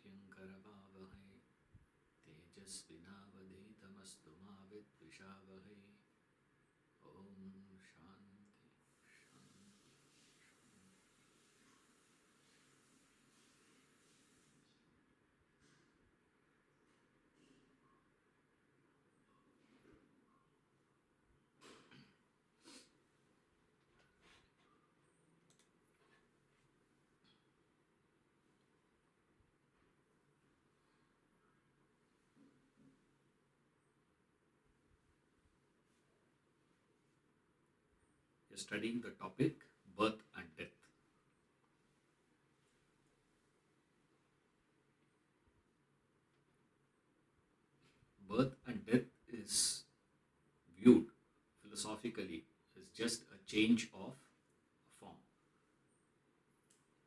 Karvavahai Tejasvinavadhitamastu ma vidvishavahai. Om Shanti Shanti. You're studying the topic birth and death. Birth and death is viewed philosophically as just a change of form.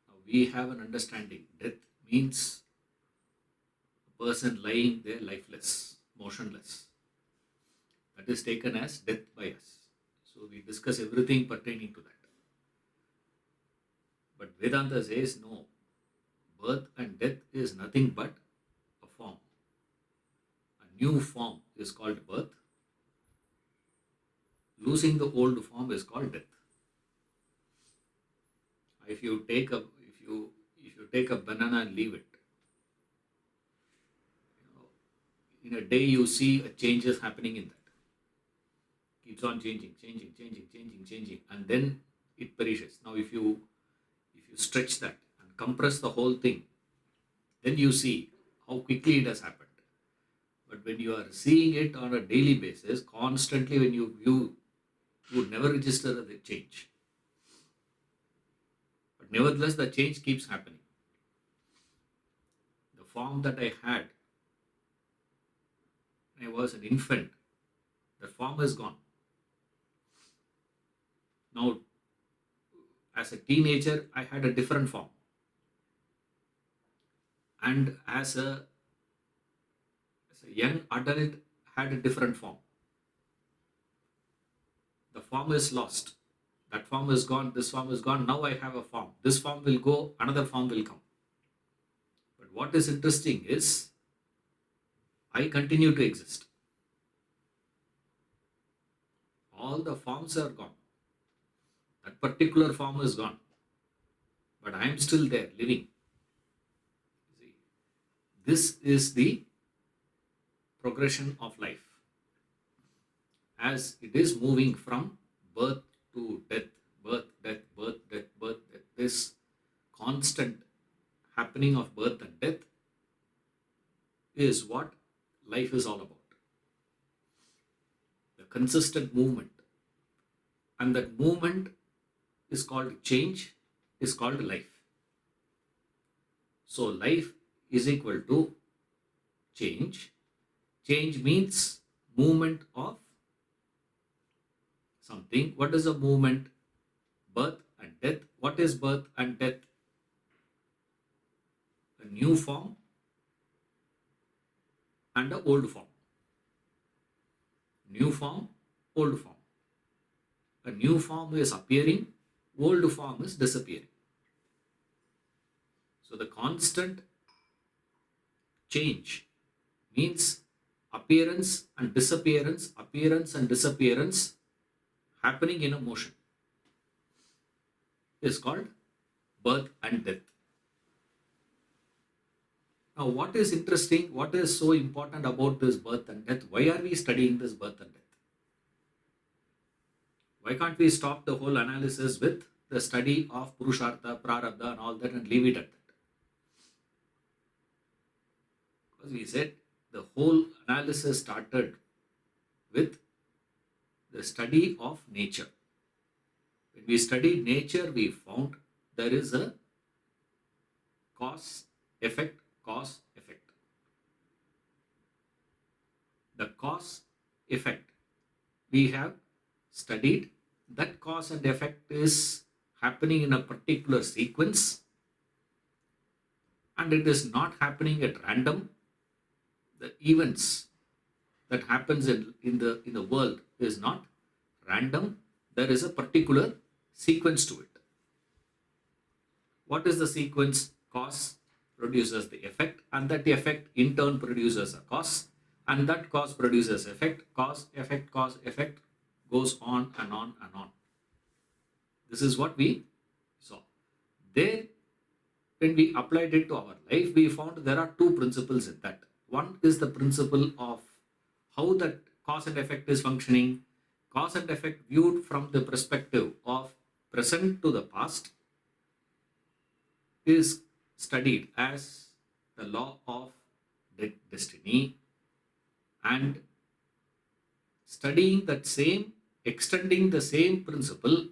Now we have an understanding death means a person lying there lifeless, motionless. That is taken as death by us. So we discuss everything pertaining to that. But Vedanta says no, birth and death is nothing but a form. A new form is called birth. Losing the old form is called death. If you take a banana and leave it, in a day you see a changes happening in that. Keeps on changing, and then it perishes. Now if you stretch that and compress the whole thing, then you see how quickly it has happened. But when you are seeing it on a daily basis, constantly when you view, you would never register the change. But nevertheless, the change keeps happening. The form that I had when I was an infant, the form is gone. Now, as a teenager, I had a different form. And as a young adult, had a different form. The form is lost. That form is gone. This form is gone. Now I have a form. This form will go. Another form will come. But what is interesting is I continue to exist. All the forms are gone. That particular form is gone. But I am still there, living. See, this is the progression of life. As it is moving from birth to death, birth, death, birth, death, birth, death, this constant happening of birth and death is what life is all about. The consistent movement. And that movement is called change, is called life. So life is equal to change. Change means movement of something. What is a movement? Birth and death. What is birth and death? A new form and an old form. New form, old form. A new form is appearing, old form is disappearing. So the constant change means appearance and disappearance happening in a motion is called birth and death. Now what is interesting, what is so important about this birth and death? Why are we studying this birth and death? Why can't we stop the whole analysis with the study of Purushartha, Prarabdha and all that and leave it at that? Because we said the whole analysis started with the study of nature. When we studied nature, we found there is a cause, effect, cause, effect. The cause, effect, we have studied that cause and effect is happening in a particular sequence and it is not happening at random. The events that happens in the world is not random. There is a particular sequence to it. What is the sequence? Cause, produces the effect, and that effect in turn produces a cause, and that cause produces effect, cause, effect, goes on and on and on. This is what we saw. There, when we applied it to our life, we found there are two principles in that. One is the principle of how that cause and effect is functioning. Cause and effect viewed from the perspective of present to the past is studied as the law of destiny, and studying that same, extending the same principle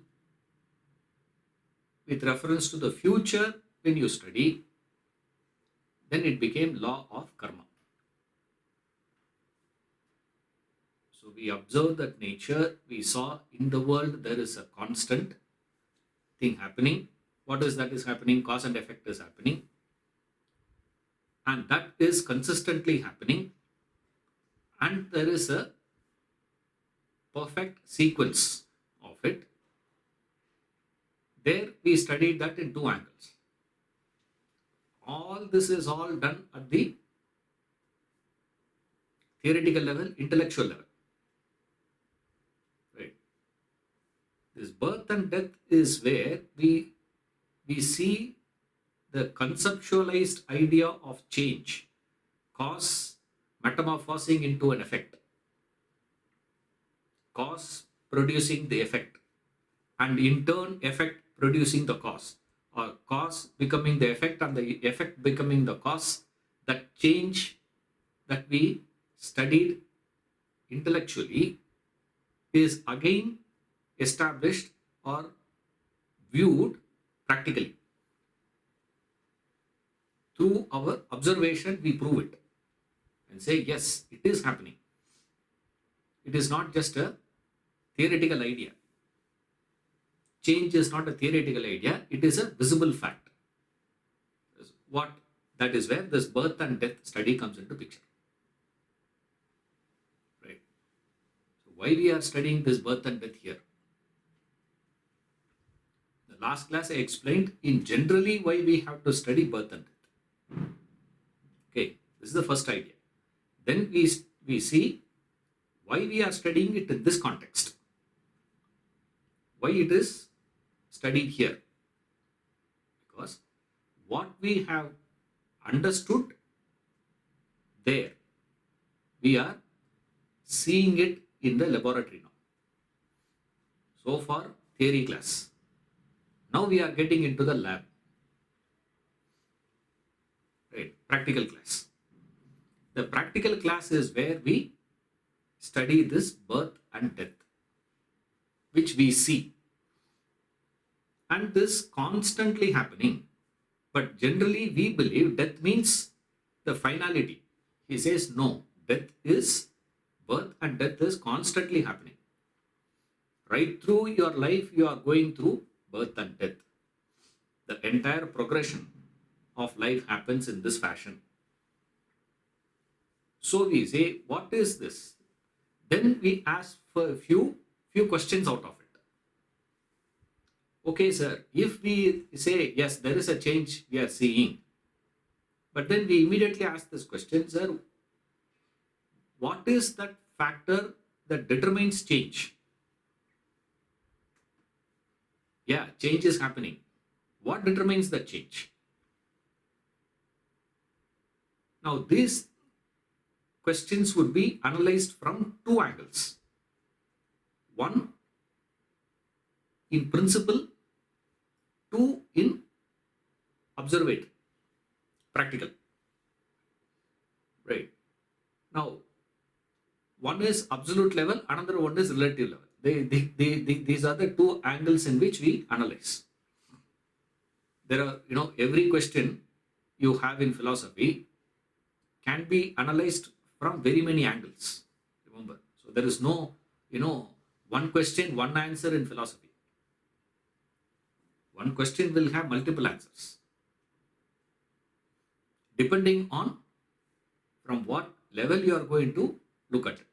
with reference to the future when you study, then it became law of karma. So we observe that nature, we saw in the world there is a constant thing happening. What is that is happening? Cause and effect is happening. And that is consistently happening. And there is a perfect sequence of it. There we studied that in two angles. All this is all done at the theoretical level, intellectual level. Right. This birth and death is where we see the conceptualized idea of change, cause metamorphosing into an effect, cause producing the effect, and in turn effect producing the cause, or cause becoming the effect and the effect becoming the cause. That change that we studied intellectually is again established or viewed practically. Through our observation, we prove it and say, yes, it is happening. It is not just a theoretical idea. Change is not a theoretical idea, it is a visible fact. That is where this birth and death study comes into picture. Right. So why we are studying this birth and death here? The last class I explained in generally why we have to study birth and death. Okay, this is the first idea. Then we see why we are studying it in this context. Why it is studied here? Because what we have understood there, we are seeing it in the laboratory now. So far, theory class. Now we are getting into the lab. Right, practical class. The practical class is where we study this birth and death, which we see. And this constantly happening. But generally we believe death means the finality. He says no, death is birth and death is constantly happening. Right through your life you are going through birth and death. The entire progression of life happens in this fashion. So we say, what is this? Then we ask for a few questions out of it. Okay, sir, if we say, yes, there is a change we are seeing, but then we immediately ask this question, sir, what is that factor that determines change? Yeah, change is happening. What determines that change? Now, these questions would be analyzed from two angles. One, in principle, two, in observatory, practical. Right. Now, one is absolute level, another one is relative level. These are the two angles in which we analyze. There are, every question you have in philosophy can be analyzed from very many angles. Remember, so there is no, one question, one answer in philosophy. One question will have multiple answers, depending on from what level you are going to look at it.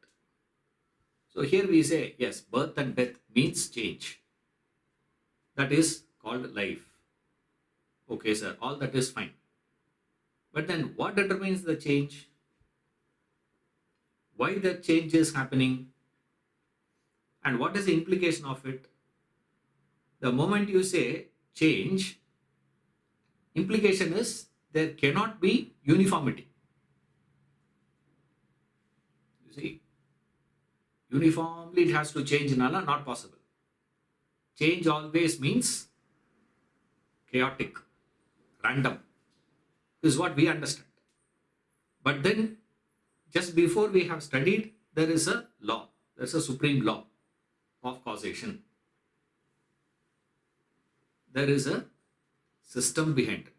So here we say, yes, birth and death means change. That is called life. Okay, sir, all that is fine. But then what determines the change? Why the change is happening? And what is the implication of it? The moment you say change, implication is there cannot be uniformity. You see, uniformly it has to change in Allah, not possible. Change always means chaotic, random, is what we understand. But then, just before we have studied, there is a law, there's a supreme law of causation. There is a system behind it.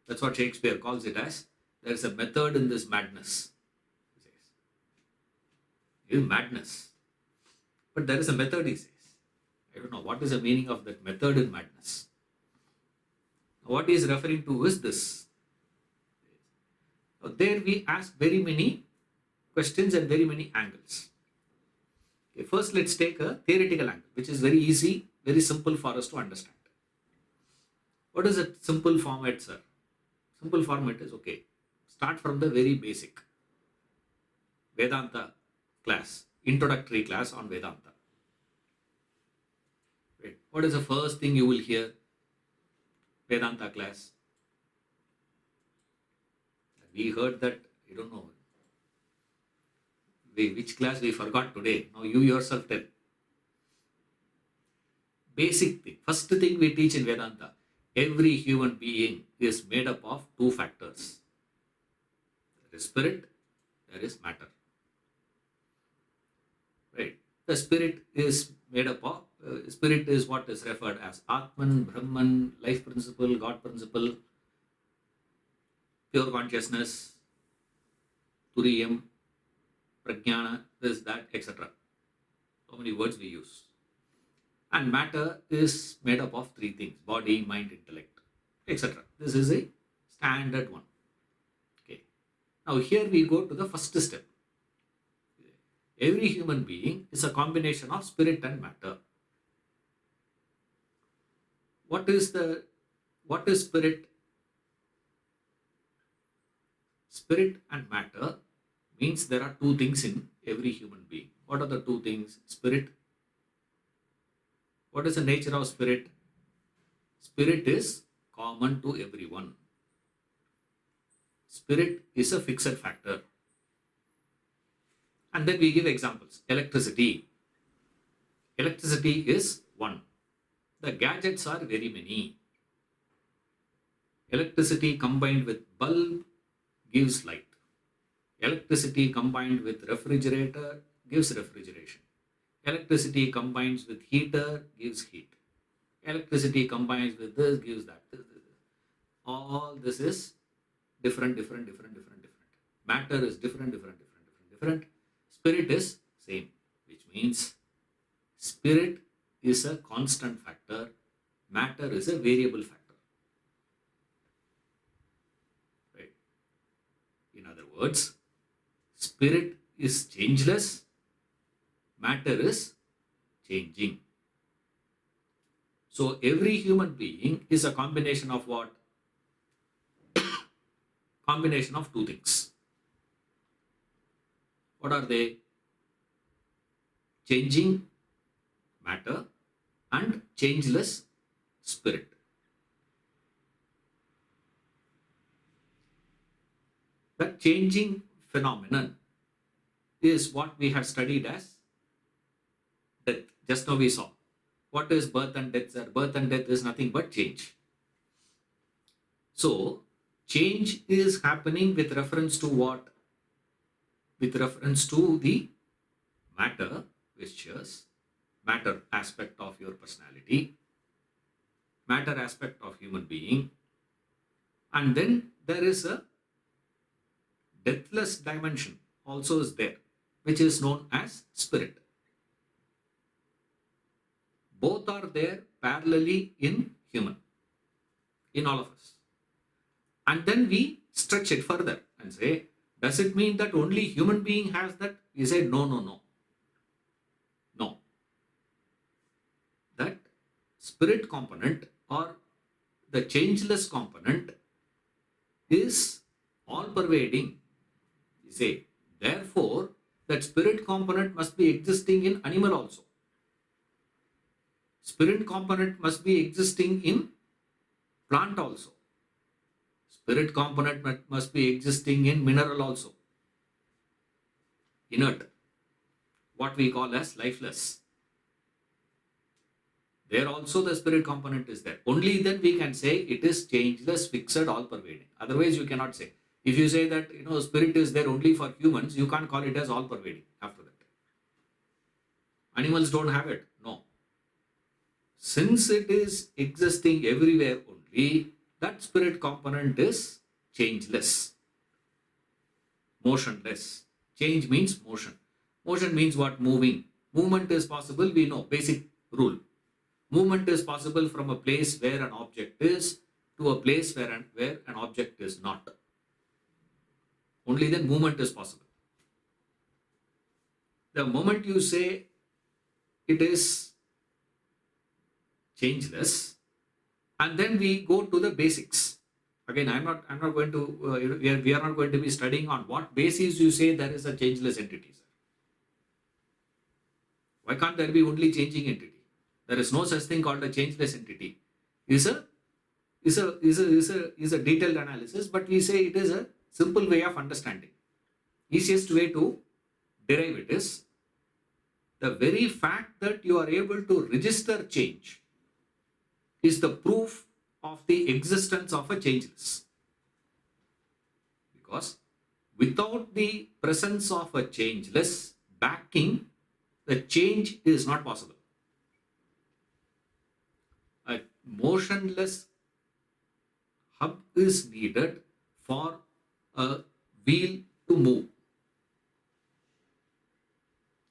That's what Shakespeare calls it as. There is a method in this madness. He says, it is madness. But there is a method, he says. I don't know what is the meaning of that method in madness. What he is referring to is this. Now, there we ask very many questions and very many angles. Okay, first, let's take a theoretical angle, which is very easy, very simple for us to understand. What is a simple format, sir? Simple format is okay. Start from the very basic. Vedanta class, introductory class on Vedanta. Right. What is the first thing you will hear? Vedanta class. We heard that, I don't know, which class we forgot today. Now you yourself tell. Basic thing. First thing we teach in Vedanta. Every human being is made up of two factors. There is spirit, there is matter. Right. The spirit is made up of, spirit is what is referred as Atman, Brahman, life principle, God principle, pure consciousness, Turiyam, Prajnana, this, that, etc. So many words we use. And matter is made up of three things: body, mind, intellect, etc. This is a standard one. Okay. Now here we go to the first step. Every human being is a combination of spirit and matter. What is spirit? Spirit and matter means there are two things in every human being. What are the two things? Spirit. What is the nature of spirit? Spirit is common to everyone. Spirit is a fixed factor. And then we give examples. Electricity. Electricity is one. The gadgets are very many. Electricity combined with bulb gives light. Electricity combined with refrigerator gives refrigeration. Electricity combines with heater gives heat. Electricity combines with this gives that. All this is different. Matter is different. Spirit is same, which means spirit is a constant factor, matter is a variable factor. Right? In other words, spirit is changeless, matter is changing. So every human being is a combination of what? Combination of two things. What are they? Changing matter and changeless spirit. That changing phenomenon is what we have studied as death. Just now we saw. What is birth and death, sir? Birth and death is nothing but change. So, change is happening with reference to what? With reference to the matter, gestures, matter aspect of your personality, matter aspect of human being, and then there is a deathless dimension also is there, which is known as spirit. Both are there parallelly in human, in all of us. And then we stretch it further and say, does it mean that only human being has that? We say, no. That spirit component or the changeless component is all pervading. You say, therefore, that spirit component must be existing in animal also. Spirit component must be existing in plant also. Spirit component must be existing in mineral also. Inert, what we call as lifeless. There also the spirit component is there. Only then we can say it is changeless, fixed, all pervading. Otherwise, you cannot say. If you say that spirit is there only for humans, you can't call it as all pervading after that. Animals don't have it. No. Since it is existing everywhere only, that spirit component is changeless, motionless. Change means motion. Motion means what? Moving. Movement is possible, we know, basic rule. Movement is possible from a place where an object is to a place where an object is not. Only then movement is possible. The moment you say it is changeless, and then we go to the basics. Again, I'm not going to, we are not going to be studying on what basis you say there is a changeless entity. Why can't there be only changing entity? There is no such thing called a changeless entity. Is a detailed analysis, but we say it is a simple way of understanding. Easiest way to derive it is the very fact that you are able to register change is the proof of the existence of a changeless. Because without the presence of a changeless backing, the change is not possible. A motionless hub is needed for a wheel to move,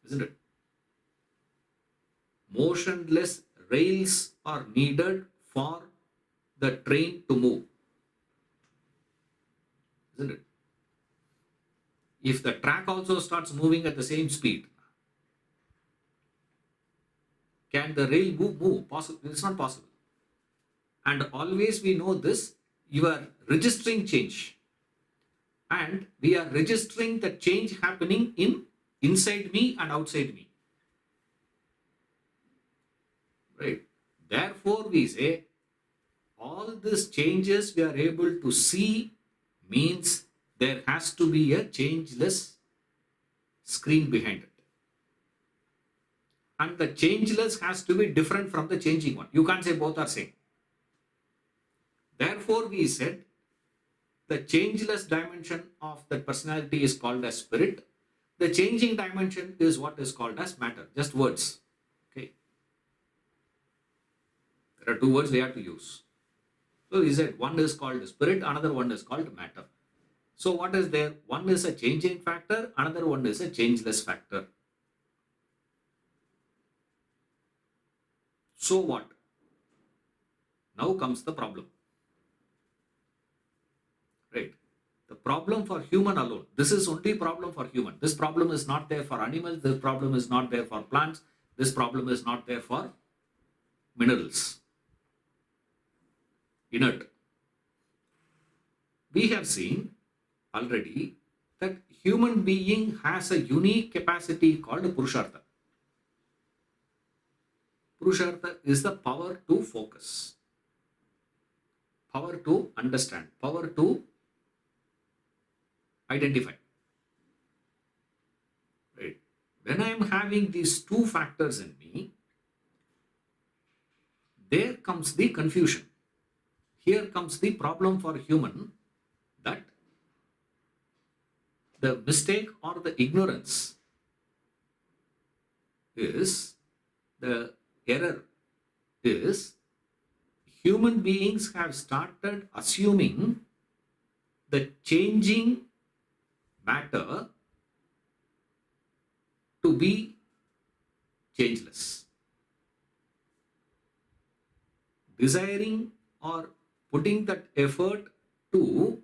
isn't it? Motionless rails are needed for the train to move, isn't it? If the track also starts moving at the same speed, can the rail move? Possible? It's not possible. And always we know this, you are registering change. And we are registering the change happening inside me and outside me. Right? Therefore, we say all these changes we are able to see means there has to be a changeless screen behind it. And the changeless has to be different from the changing one. You can't say both are same. Therefore, we said the changeless dimension of the personality is called as spirit. The changing dimension is what is called as matter. Just words. Okay. There are two words we have to use. So we said one is called spirit, another one is called matter. So what is there? One is a changing factor, another one is a changeless factor. So what? Now comes the problem. Right? The problem for human alone. This is only problem for human. This problem is not there for animals. This problem is not there for plants. This problem is not there for minerals. Inert. We have seen already that human being has a unique capacity called Purushartha. Purushartha is the power to focus, power to understand, power to identify. Right? When I am having these two factors in me, there comes the confusion. Here comes the problem for human, that the mistake or the ignorance is, the error is, human beings have started assuming the changing matter to be changeless. Desiring or putting that effort to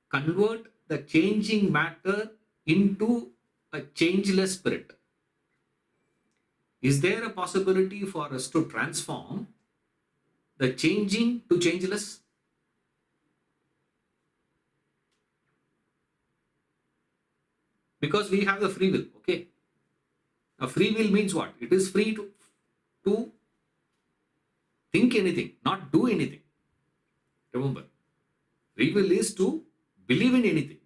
convert the changing matter into a changeless spirit. Is there a possibility for us to transform the changing to changeless? because we have the free will. Okay. Now, free will means what? It is free to think anything, not do anything. Remember, free will is to believe in anything.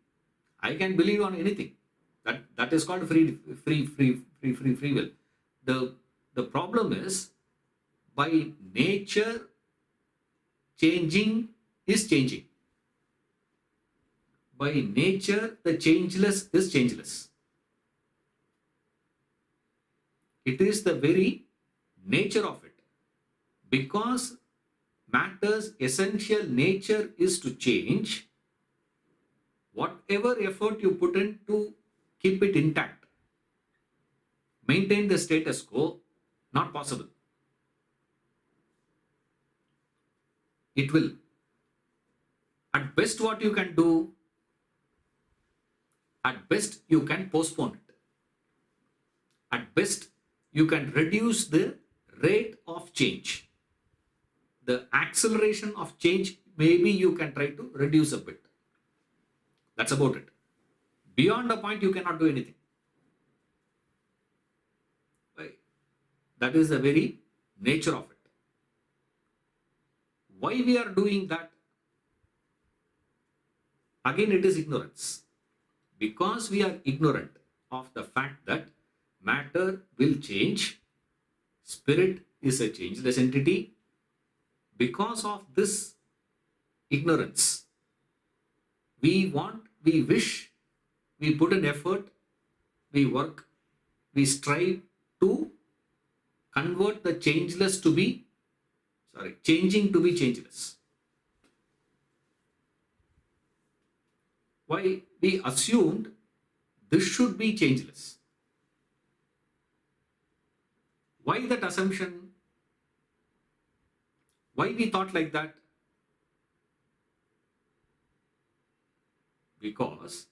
I can believe on anything. That is called free will. The problem is, by nature, changing is changing. By nature, the changeless is changeless. It is the very nature of it. Because matter's essential nature is to change, whatever effort you put in to keep it intact, maintain the status quo, not possible. It will. At best, what you can do, at best, you can postpone it. At best, you can reduce the rate of change. The acceleration of change, maybe you can try to reduce a bit. That's about it. Beyond a point, you cannot do anything. Right? That is the very nature of it. Why we are doing that? Again, it is ignorance. Because we are ignorant of the fact that matter will change, spirit is a changeless entity. Because of this ignorance, we wish, we put an effort, we work, we strive to convert the changeless to be, changing to be changeless. Why? We assumed this should be changeless. Why that assumption? Why we thought like that? Because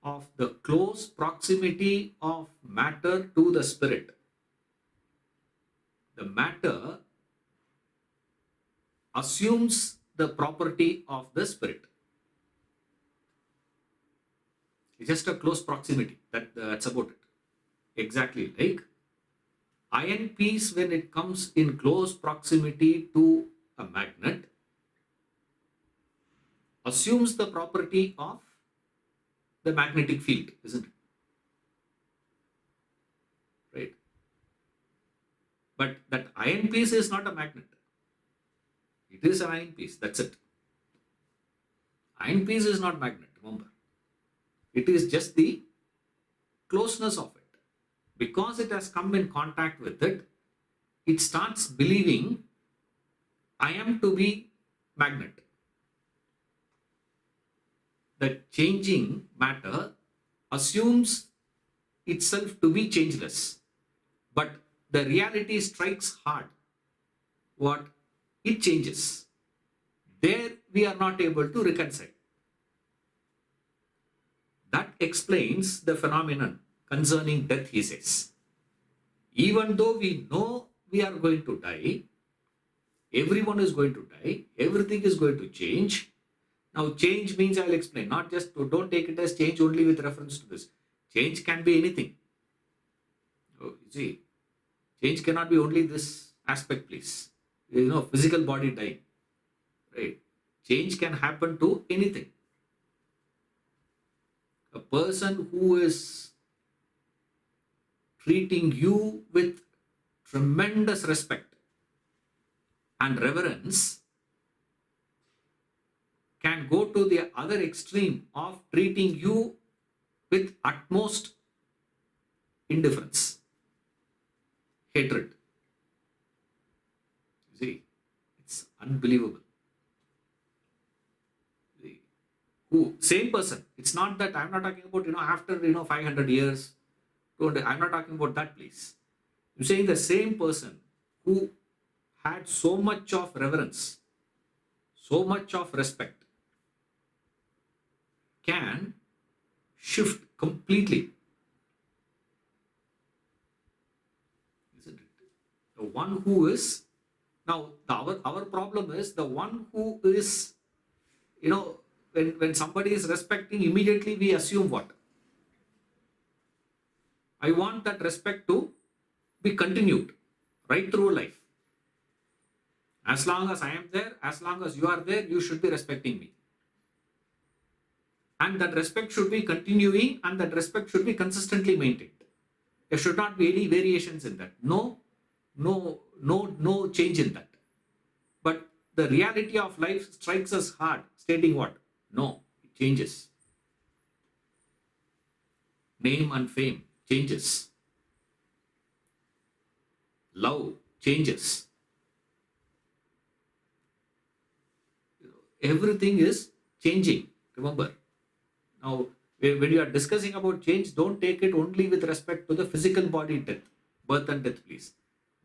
of the close proximity of matter to the spirit. The matter assumes the property of the spirit. It's just a close proximity. That's about it. Exactly like iron piece, when it comes in close proximity to a magnet, assumes the property of the magnetic field, isn't it? Right? But that iron piece is not a magnet. It is an iron piece. That's it. Iron piece is not magnet, remember. It is just the closeness of it. Because it has come in contact with it, it starts believing I am to be magnet. The changing matter assumes itself to be changeless. But the reality strikes hard. What? It changes. There we are not able to reconcile. That explains the phenomenon concerning death, he says. Even though we know we are going to die, everyone is going to die, everything is going to change. Now, change means, I'll explain, not just, don't take it as change only with reference to this. Change can be anything. Oh, you see, change cannot be only this aspect, please. Physical body dying. Right? Change can happen to anything. A person who is treating you with tremendous respect and reverence can go to the other extreme of treating you with utmost indifference, hatred. You see, it's unbelievable. Same person. It's not that I'm not talking about, after, 500 years. I'm not talking about that, please. I'm saying the same person who had so much of reverence, so much of respect, can shift completely. Isn't it? The one who is, now our problem is the one who is, when somebody is respecting, immediately we assume what? I want that respect to be continued right through life. As long as I am there, as long as you are there, you should be respecting me. And that respect should be continuing, and that respect should be consistently maintained. There should not be any variations in that. No change in that. But the reality of life strikes us hard, stating what? No, it changes. Name and fame changes. Love changes. Everything is changing. Remember, now when you are discussing about change, don't take it only with respect to the physical body death, birth and death, please.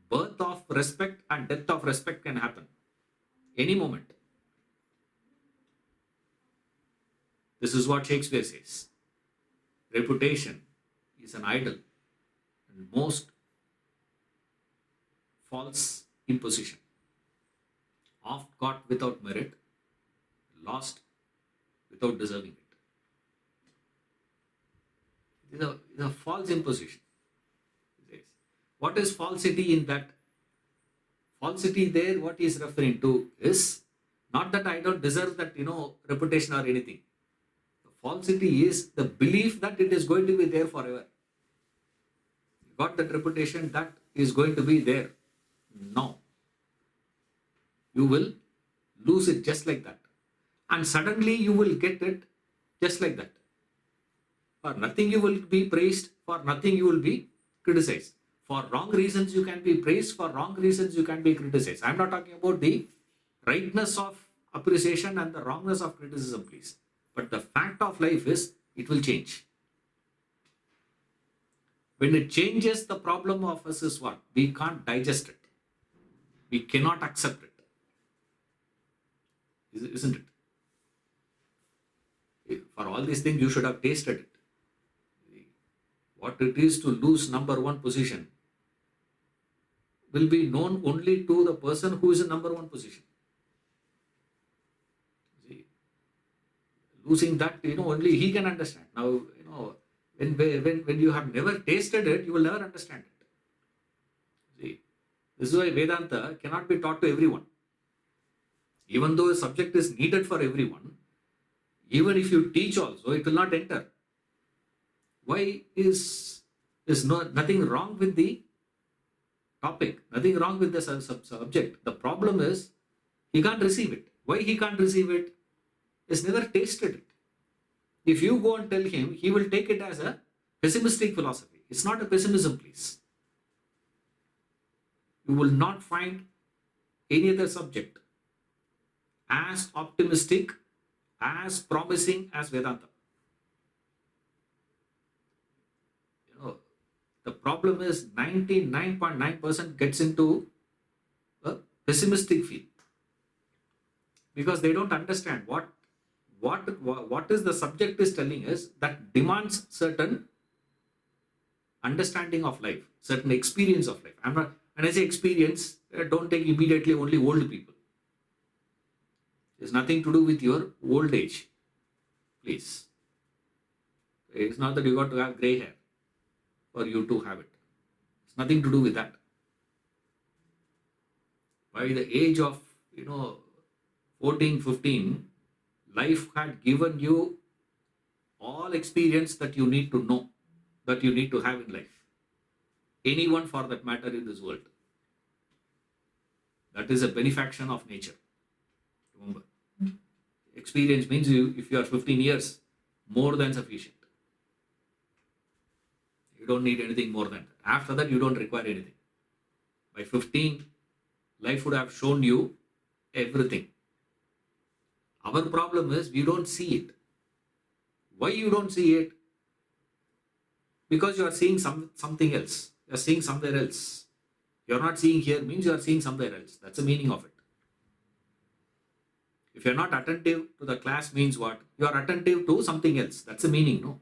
Birth of respect and death of respect can happen any moment. This is what Shakespeare says. Reputation is an idol and most false imposition. Oft got without merit, lost without deserving it. It is a false imposition. What is falsity in that? Falsity there, what he is referring to is not that I don't deserve that, reputation or anything. The falsity is the belief that it is going to be there forever. You got that reputation, that is going to be there. No. You will lose it just like that. And suddenly you will get it just like that. For nothing you will be praised, for nothing you will be criticized. For wrong reasons you can be praised, for wrong reasons you can be criticized. I am not talking about the rightness of appreciation and the wrongness of criticism, please. But the fact of life is, it will change. When it changes, the problem of us is what? We can't digest it. We cannot accept it. Isn't it? For all these things, you should have tasted it. What it is to lose number one position will be known only to the person who is in number one position. See, losing that, only he can understand. Now, when you have never tasted it, you will never understand it. See, this is why Vedanta cannot be taught to everyone. Even though a subject is needed for everyone, even if you teach also, it will not enter. Why is nothing wrong with the topic, nothing wrong with the subject. The problem is he can't receive it. Why he can't receive it? He's never tasted it. If you go and tell him, he will take it as a pessimistic philosophy. It's not a pessimism, please. You will not find any other subject as optimistic, as promising as Vedanta. The problem is 99.9% gets into a pessimistic field because they don't understand what is the subject is telling us, that demands certain understanding of life, certain experience of life. When I say experience, don't take immediately only old people. It's nothing to do with your old age, please. It's not that you got to have grey hair for you to have it. It's nothing to do with that. By the age of 14, 15, life had given you all experience that you need to know, that you need to have in life. Anyone for that matter in this world. That is a benefaction of nature. Remember, experience means if you are 15 years, more than sufficient. You don't need anything more than that. After that, you don't require anything. By 15, life would have shown you everything. Our problem is we don't see it. Why you don't see it? Because you are seeing something else. You are seeing somewhere else. You are not seeing here means you are seeing somewhere else. That's the meaning of it. If you are not attentive to the class means what? You are attentive to something else. That's the meaning, no?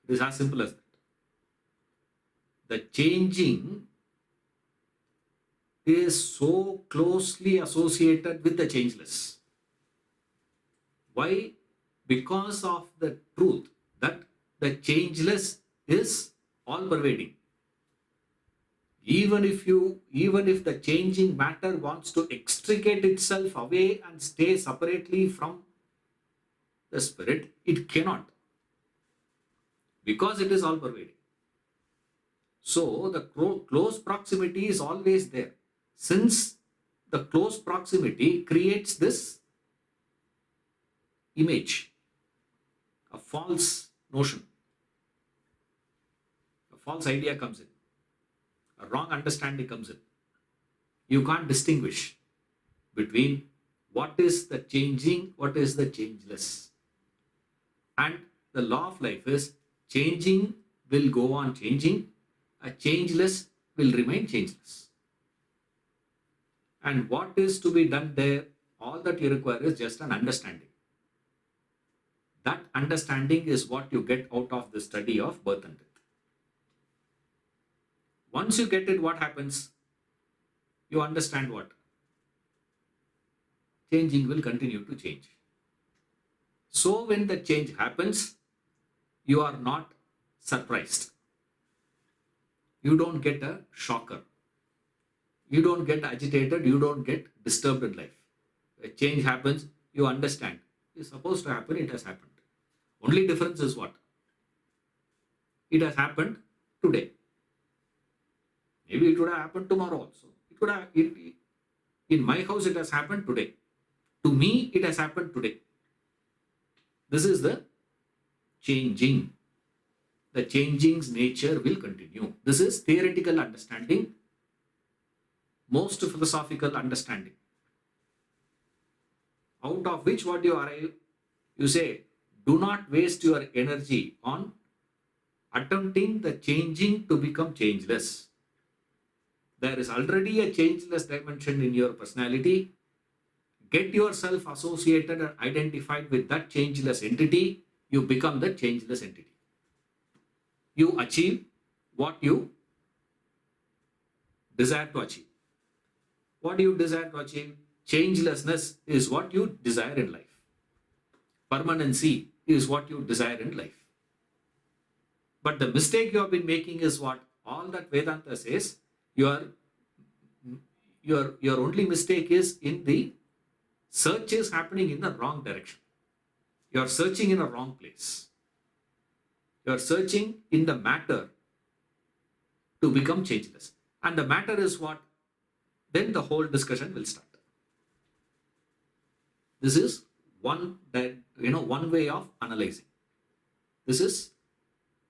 It is as simple as that. The changing is so closely associated with the changeless. Why? Because of the truth the changeless is all pervading. Even if the changing matter wants to extricate itself away and stay separately from the spirit, it cannot, because it is all pervading. So the close proximity is always there. Since the close proximity creates this image, a false notion, a false idea comes in, a wrong understanding comes in. You can't distinguish between what is the changing, what is the changeless. And the law of life is changing will go on changing, a changeless will remain changeless. And what is to be done there, all that you require is just an understanding. That understanding is what you get out of the study of birth and death. Once you get it, what happens? You understand what? Changing will continue to change. So when the change happens, you are not surprised. You don't get a shocker. You don't get agitated. You don't get disturbed in life. A change happens, you understand. It's supposed to happen, it has happened. Only difference is what? It has happened today. Maybe it would have happened tomorrow also. In my house, it has happened today. To me, it has happened today. This is the changing. The changing's nature will continue. This is theoretical understanding, most philosophical understanding. Out of which what you arrive, you say, do not waste your energy on attempting the changing to become changeless. There is already a changeless dimension in your personality. Get yourself associated and identified with that changeless entity. You become the changeless entity. You achieve what you desire to achieve. What do you desire to achieve? Changelessness is what you desire in life. Permanency is what you desire in life. But the mistake you have been making is what? All that Vedanta says, your only mistake is in the search is happening in the wrong direction. You are searching in a wrong place. You are searching in the matter to become changeless. And the matter is what? Then the whole discussion will start. This is one way of analyzing. This is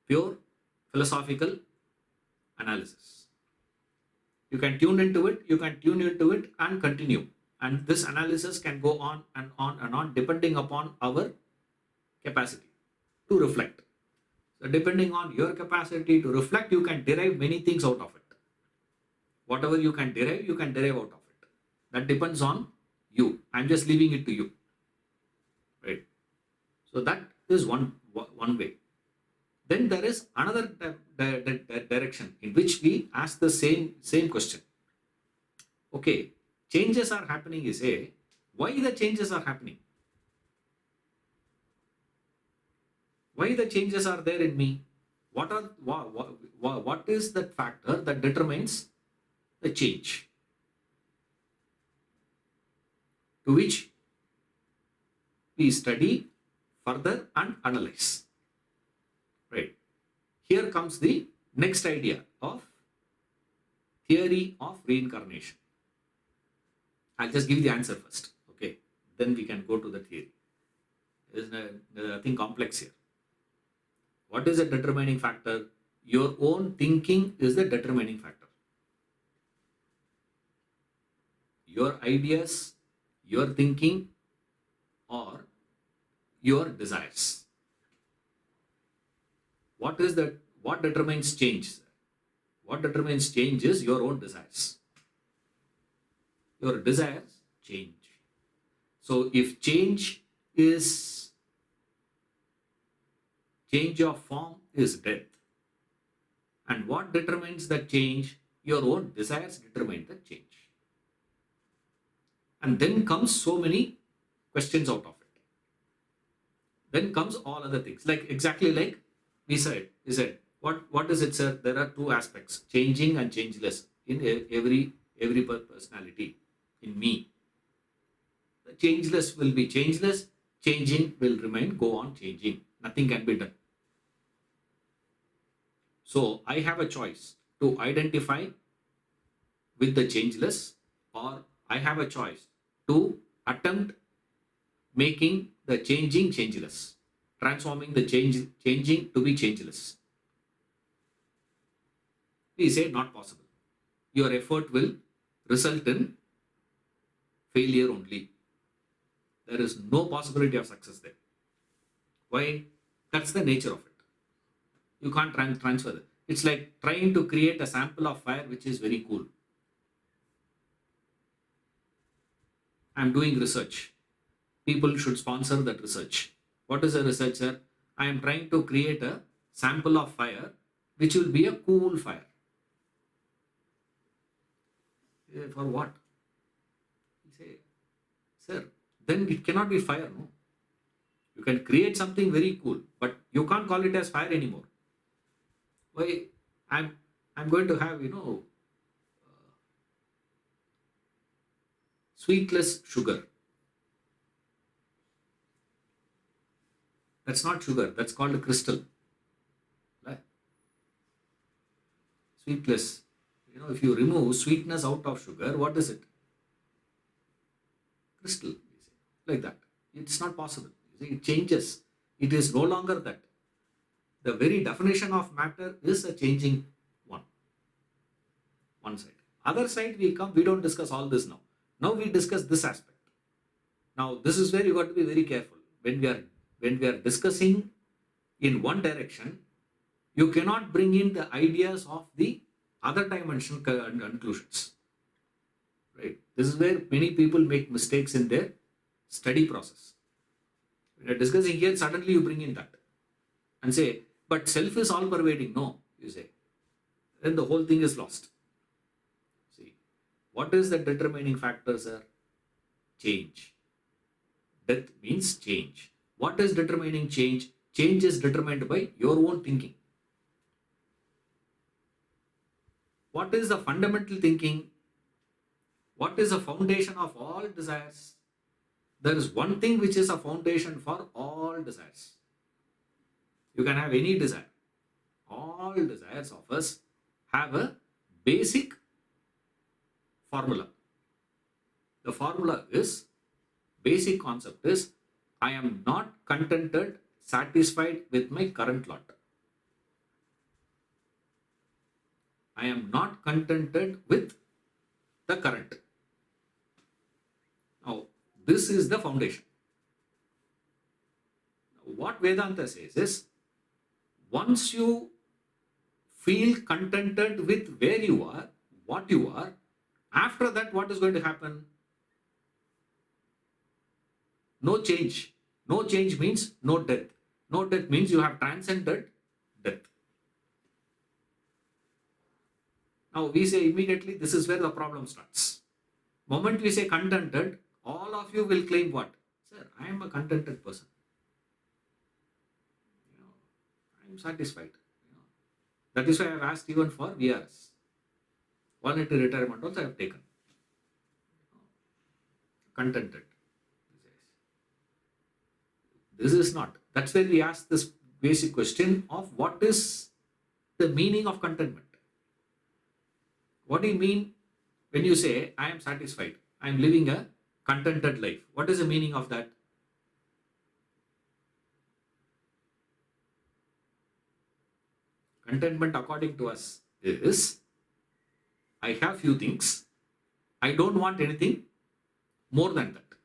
pure philosophical analysis. You can tune into it, and continue. And this analysis can go on and on and on depending upon our capacity to reflect. So depending on your capacity to reflect, you can derive many things out of it. Whatever you can derive out of it. That depends on you. I'm just leaving it to you. Right? So that is one way. Then there is another direction in which we ask the same question. Okay, changes are happening, you say. Why the changes are happening? Why the changes are there in me? What is that factor that determines the change? To which we study further and analyze. Right. Here comes the next idea of theory of reincarnation. I'll just give the answer first. Okay. Then we can go to the theory. There's nothing complex here. What is the determining factor? Your own thinking is the determining factor. Your ideas, your thinking, or your desires. What determines change? What determines change is your own desires. Your desires change. So if change of form is death. And what determines that change? Your own desires determine the change. And then comes so many questions out of it. Then comes all other things, exactly like We said, what is it, sir? There are two aspects, changing and changeless in every personality. In me, the changeless will be changeless, changing will remain, go on changing. Nothing can be done. So I have a choice to identify with the changeless, or I have a choice to attempt making the changing changeless, transforming the changing to be changeless. We say not possible. Your effort will result in failure only. There is no possibility of success there. Why? That's the nature of it. You can't transfer it. It's like trying to create a sample of fire which is very cool. I'm doing research. People should sponsor that research. What is a researcher? I am trying to create a sample of fire which will be a cool fire. For what? You say, sir, then it cannot be fire, no? You can create something very cool, but you can't call it as fire anymore. Why? I'm going to have, sweetless sugar. That's not sugar. That's called a crystal. Right? Sweetless. If you remove sweetness out of sugar, what is it? Crystal. Like that. It's not possible. It changes. It is no longer that. The very definition of matter is a changing one. One side. Other side we don't discuss all this now. Now we discuss this aspect. Now this is where you got to be very careful. When we are discussing in one direction, you cannot bring in the ideas of the other dimension conclusions. Right? This is where many people make mistakes in their study process. When you're discussing here, suddenly you bring in that and say, but self is all pervading. No, you say. Then the whole thing is lost. See, what is the determining factor, sir? Change. Death means change. What is determining change? Change is determined by your own thinking. What is the fundamental thinking? What is the foundation of all desires? There is one thing which is a foundation for all desires. You can have any desire. All desires of us have a basic formula. The formula is, basic concept is, I am not contented, satisfied with my current lot. I am not contented with the current. Now, this is the foundation. What Vedanta says is, once you feel contented with where you are, what you are, after that, what is going to happen? No change. No change means no death. No death means you have transcended death. Now we say immediately, this is where the problem starts. Moment we say contented, all of you will claim what? Sir, I am a contented person. I am satisfied. That is why I have asked even for VRS. Voluntary retirement also I have taken. Contented. This is not. That's where we ask this basic question of what is the meaning of contentment. What do you mean when you say, I am satisfied, I am living a contented life? What is the meaning of that? Contentment, according to us, is, I have few things, I don't want anything more than that.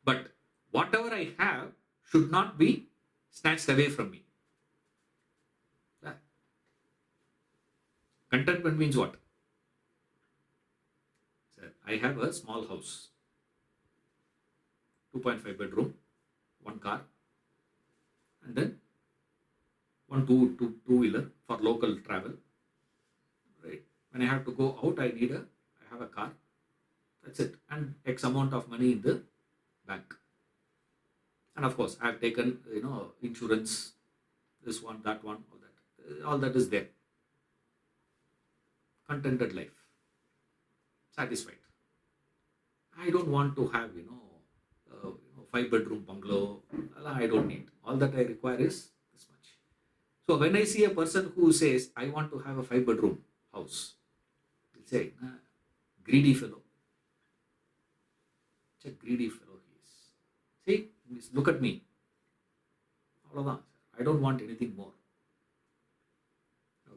But whatever I have should not be snatched away from me. Contentment means what? Sir, I have a small house, 2.5 bedroom, one car, and then one two-wheeler for local travel. Right? When I have to go out, I have a car. That's it. And X amount of money in the bank. And of course, I have taken, insurance, this one, that one, all that is there. Contented life, satisfied. I don't want to have, 5-bedroom bungalow. I don't need. All that I require is this much. So when I see a person who says, I want to have a 5-bedroom house, I'll say, greedy fellow. Such a greedy fellow he is. See, look at me. I don't want anything more.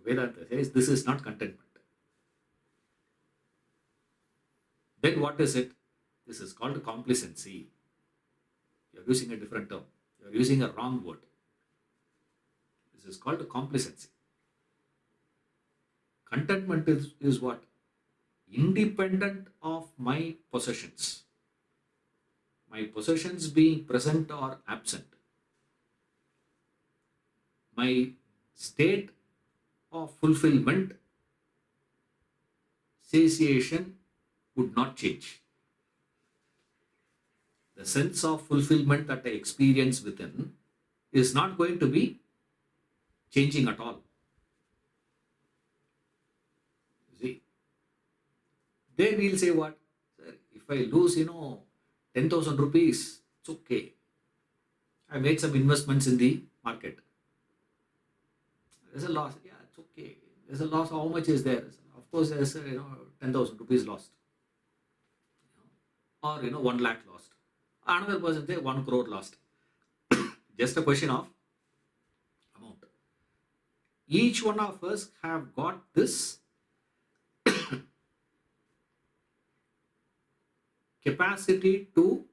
Vedanta says this is not contentment. Then what is it? This is called complacency. You are using a different term. You are using a wrong word. This is called complacency. Contentment is what? Independent of my possessions. My possessions being present or absent. My state of fulfillment, satiation would not change. The sense of fulfillment that I experience within is not going to be changing at all. See, then we'll say what? Sir, if I lose, 10,000 rupees, it's okay. I made some investments in the market. There's a loss. Yeah, it's okay. There's a loss. How much is there? Of course, there's 10,000 rupees lost. Or 1 lakh lost. Another person say 1 crore lost. Just a question of amount. Each one of us have got this capacity to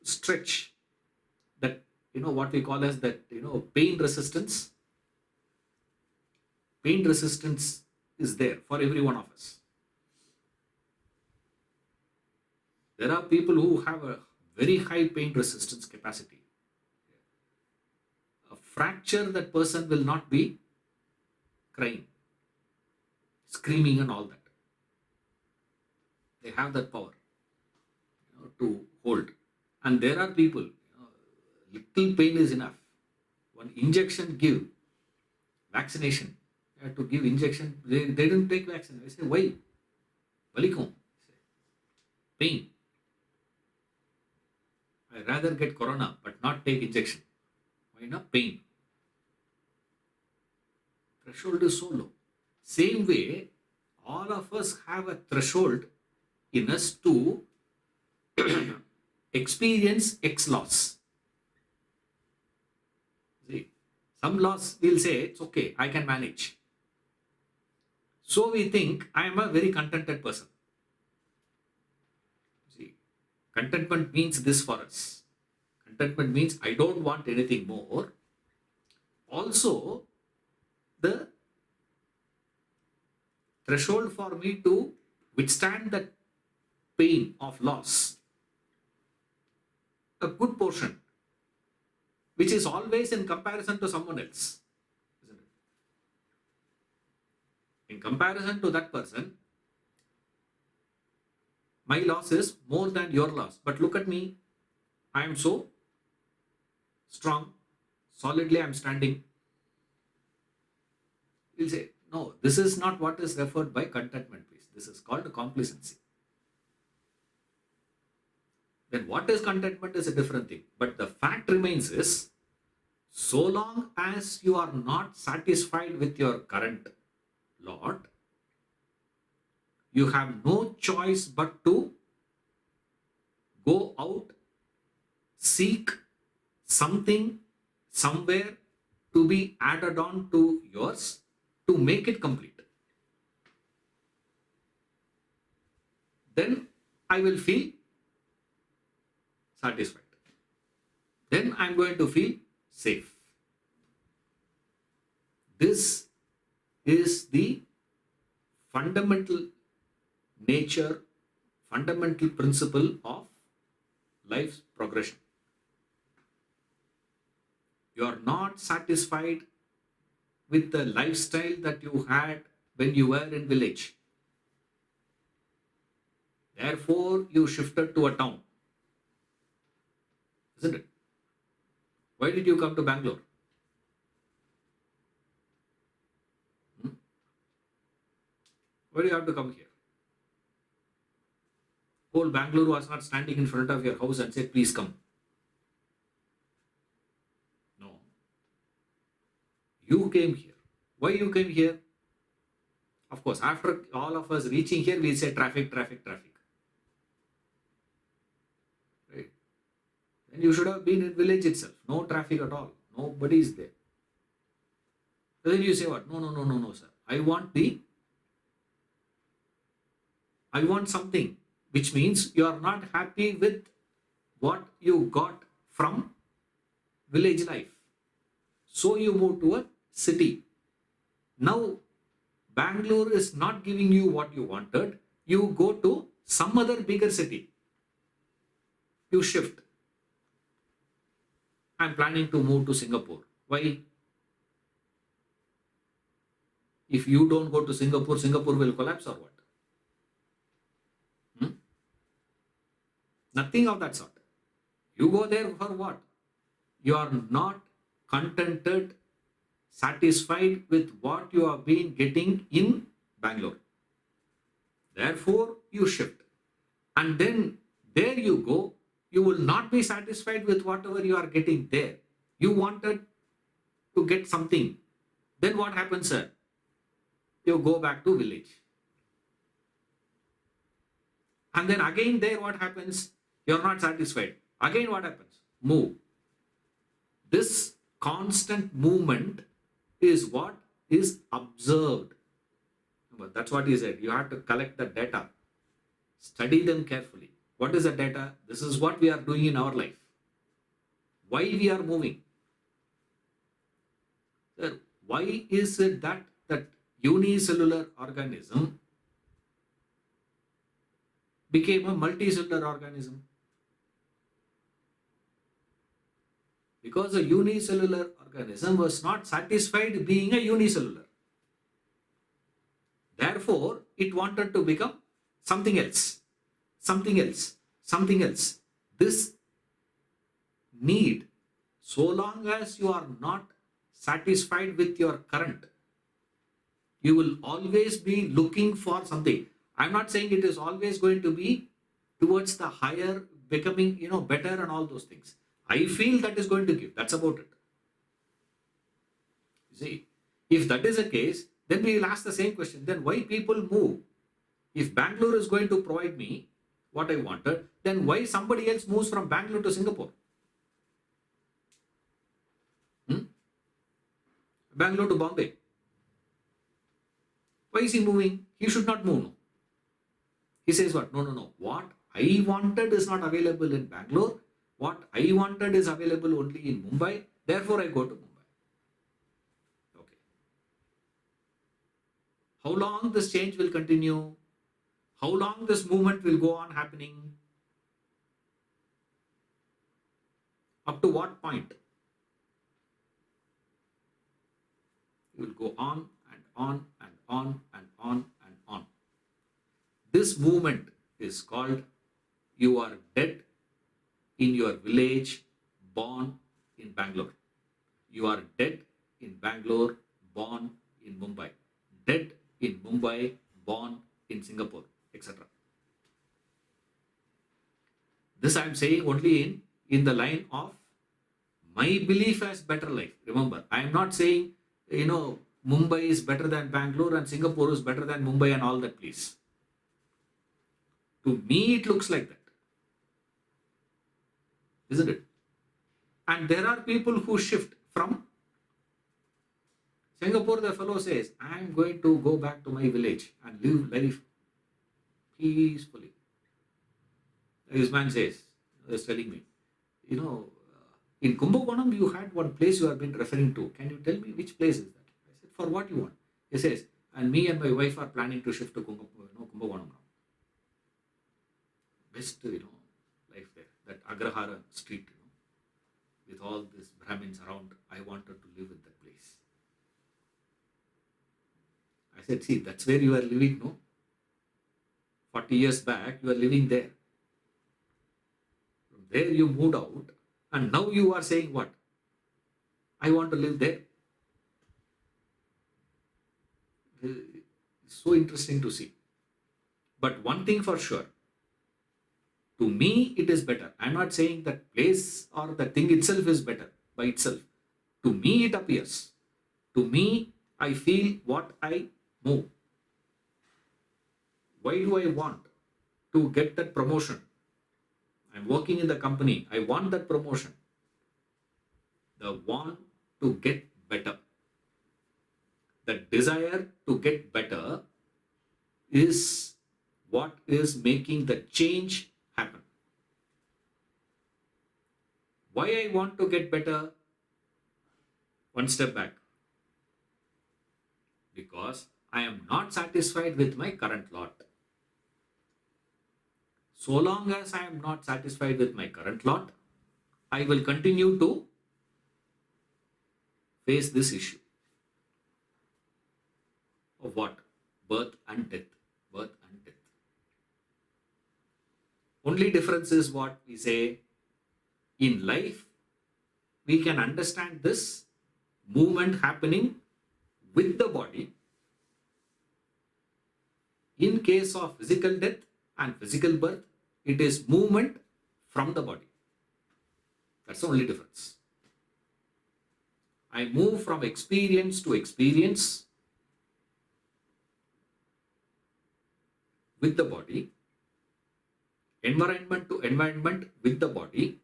stretch that, what we call as that, pain resistance. Pain resistance is there for every one of us. There are people who have a very high pain resistance capacity. A fracture, that person will not be crying, screaming and all that. They have that power to hold. And there are people, little pain is enough. One injection give, vaccination, to give injection, they didn't take vaccine. I say, why? Valikum. Pain. I rather get corona but not take injection. Why not? Pain. Threshold is so low. Same way, all of us have a threshold in us to experience X loss. See, some loss we'll say, it's okay, I can manage. So we think I am a very contented person. See, contentment means this for us. Contentment means I don't want anything more. Also, the threshold for me to withstand that pain of loss, a good portion, which is always in comparison to someone else, isn't it? In comparison to that person, my loss is more than your loss. But look at me, I am so strong, solidly I am standing. You'll say, no, this is not what is referred by contentment, please. This is called complacency. Then what is contentment is a different thing. But the fact remains is, so long as you are not satisfied with your current lot, you have no choice but to go out, seek something somewhere to be added on to yours to make it complete. Then I will feel satisfied. Then I am going to feel safe. This is the fundamental nature, fundamental principle of life's progression. You are not satisfied with the lifestyle that you had when you were in village. Therefore, you shifted to a town. Isn't it? Why did you come to Bangalore? Why do you have to come here? Whole Bangalore was not standing in front of your house and said, please come. No. You came here. Why you came here? Of course, after all of us reaching here, we say traffic, traffic, traffic. Right? Then you should have been in village itself. No traffic at all. Nobody is there. So then you say what? No, sir. I want something, which means you are not happy with what you got from village life. So you move to a city. Now, Bangalore is not giving you what you wanted. You go to some other bigger city. You shift. I'm planning to move to Singapore. Why? If you don't go to Singapore, Singapore will collapse or what? Nothing of that sort. You go there for what? You are not contented, satisfied with what you have been getting in Bangalore. Therefore, you shift. And then there you go. You will not be satisfied with whatever you are getting there. You wanted to get something. Then what happens, sir? You go back to village. And then again there what happens? You're not satisfied. Again what happens? Move. This constant movement is what is observed. But that's what he said. You have to collect the data. Study them carefully. What is the data? This is what we are doing in our life. Why we are moving? Sir, why is it that unicellular organism became a multicellular organism? Because a unicellular organism was not satisfied being a unicellular. Therefore, it wanted to become something else, something else, something else. This need, so long as you are not satisfied with your current, you will always be looking for something. I'm not saying it is always going to be towards the higher, becoming, better and all those things. I feel that is going to give. That's about it. See, if that is the case, then we will ask the same question. Then why people move? If Bangalore is going to provide me what I wanted, then why somebody else moves from Bangalore to Singapore? Bangalore to Bombay. Why is he moving? He should not move. No. He says what? No. What I wanted is not available in Bangalore. What I wanted is available only in Mumbai. Therefore, I go to Mumbai. Okay. How long this change will continue? How long this movement will go on happening? Up to what point? It will go on and on and on and on and on. This movement is called you are dead in your village, born in Bangalore. You are dead in Bangalore, born in Mumbai. Dead in Mumbai, born in Singapore, etc. This I am saying only in the line of my belief as better life. Remember, I am not saying, Mumbai is better than Bangalore and Singapore is better than Mumbai and all that, please. To me, it looks like that. Isn't it? And there are people who shift from Singapore. The fellow says, I am going to go back to my village and live life peacefully. This man says, is telling me, in Kumbakonam, you had one place you have been referring to. Can you tell me which place is that? I said, for what you want? He says, and me and my wife are planning to shift to Kumbakonam now. Best, life there. That Agrahara street, with all these Brahmins around. I wanted to live in that place. I said, see, that's where you are living, no? 40 years back, you are living there. From there you moved out, and now you are saying what? I want to live there. It's so interesting to see. But one thing for sure, to me it is better. I'm not saying that place or the thing itself is better by itself. To me it appears. To me, I feel what I move. Why do I want to get that promotion? I'm working in the company. I want that promotion. The want to get better. The desire to get better is what is making the change happen. Why I want to get better? One step back. Because I am not satisfied with my current lot. So long as I am not satisfied with my current lot, I will continue to face this issue of what? Birth and death. Birth and death. Only difference is what we say in life, we can understand this movement happening with the body. In case of physical death and physical birth, it is movement from the body. That's the only difference. I move from experience to experience with the body, environment to environment with the body.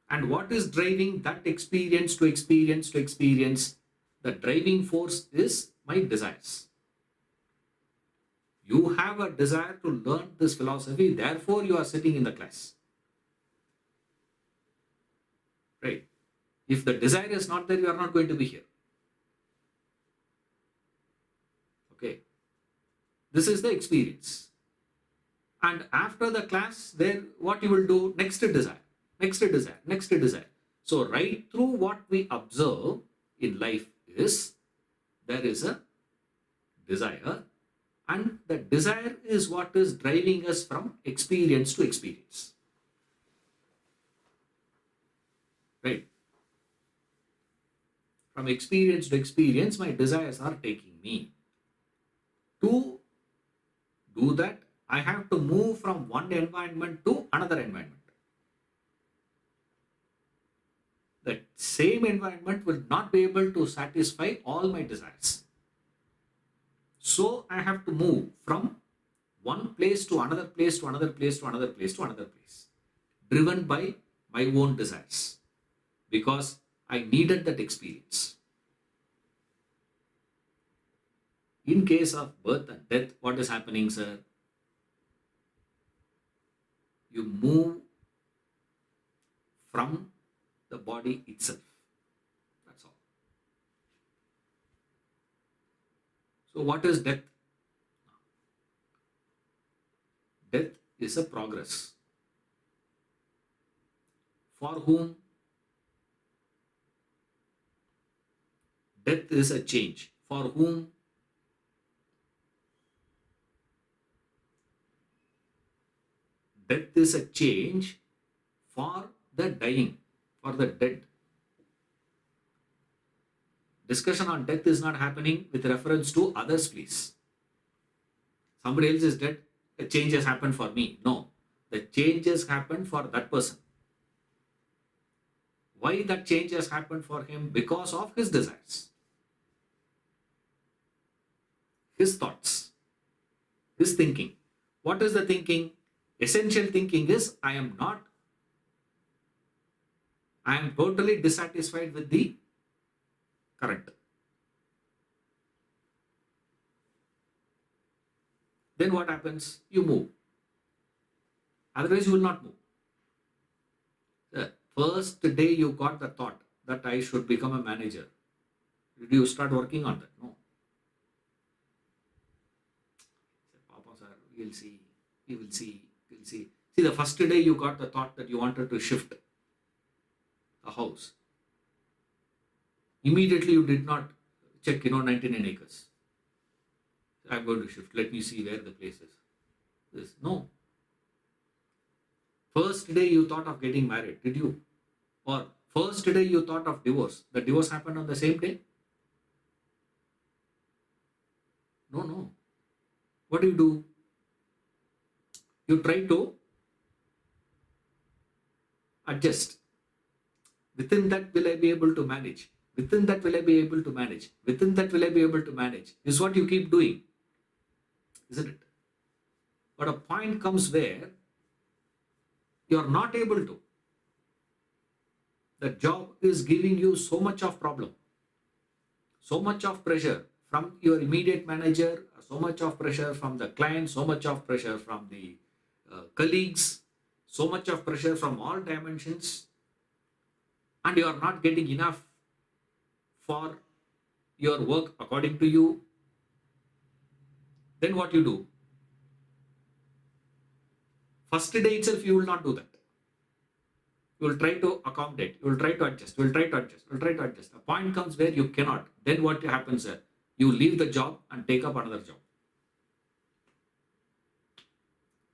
And what is driving that experience to experience to experience? The driving force is my desires. You have a desire to learn this philosophy, therefore you are sitting in the class. Right? If the desire is not there, you are not going to be here. Okay? This is the experience. And after the class, then what you will do? Next desire, next desire, next desire. So right through what we observe in life is, there is a desire, and the desire is what is driving us from experience to experience. Right? From experience to experience, my desires are taking me. To do that, I have to move from one environment to another environment. That same environment will not be able to satisfy all my desires. So I have to move from one place to another place to another place to another place to another place, driven by my own desires, because I needed that experience. In case of birth and death, what is happening, sir? You move from the body itself. That's all. So what is death? Death is a progress. For whom? Death is a change. For whom? Death is a change for the dying, for the dead. Discussion on death is not happening with reference to others, please. Somebody else is dead, the change has happened for me. No, the change has happened for that person. Why that change has happened for him? Because of his desires, his thoughts, his thinking. What is the thinking? Essential thinking is, I am totally dissatisfied with the current. Then what happens? You move. Otherwise you will not move. The first day you got the thought that I should become a manager, did you start working on that? No. Papa sir, we'll see, we will see, we'll see. See, the first day you got the thought that you wanted to shift a house. Immediately you did not check, 99 acres. I'm going to shift. Let me see where the place is. No. First day you thought of getting married, did you? Or first day you thought of divorce. The divorce happened on the same day. No, no. What do? You try to adjust. Within that, will I be able to manage? Within that, will I be able to manage? Within that, will I be able to manage? Is what you keep doing, isn't it? But a point comes where you are not able to. The job is giving you so much of problem, so much of pressure from your immediate manager, so much of pressure from the client, so much of pressure from the colleagues, so much of pressure from all dimensions, and you are not getting enough for your work according to you. Then what you do? First day itself, you will not do that. You will try to accommodate, you will try to adjust, you will try to adjust, you will try to adjust. A point comes where you cannot. Then what happens? You leave the job and take up another job.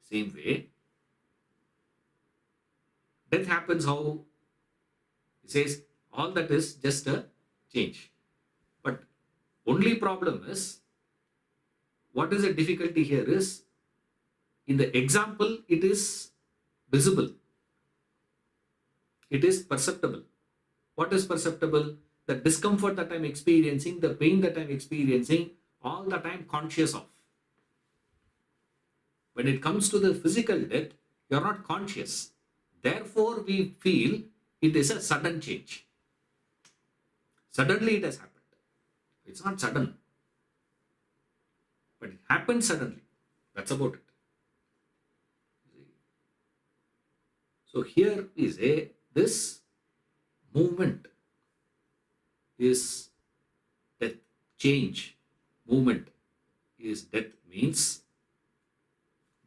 Same way, death happens how? He says all that is just a change. But only problem is, what is the difficulty here is, in the example, it is visible. It is perceptible. What is perceptible? The discomfort that I'm experiencing, the pain that I'm experiencing, all that I'm conscious of. When it comes to the physical death, you're not conscious. Therefore, we feel it is a sudden change. Suddenly it has happened. It's not sudden, but it happened suddenly. That's about it. So here is this movement is death. Change, movement is death, means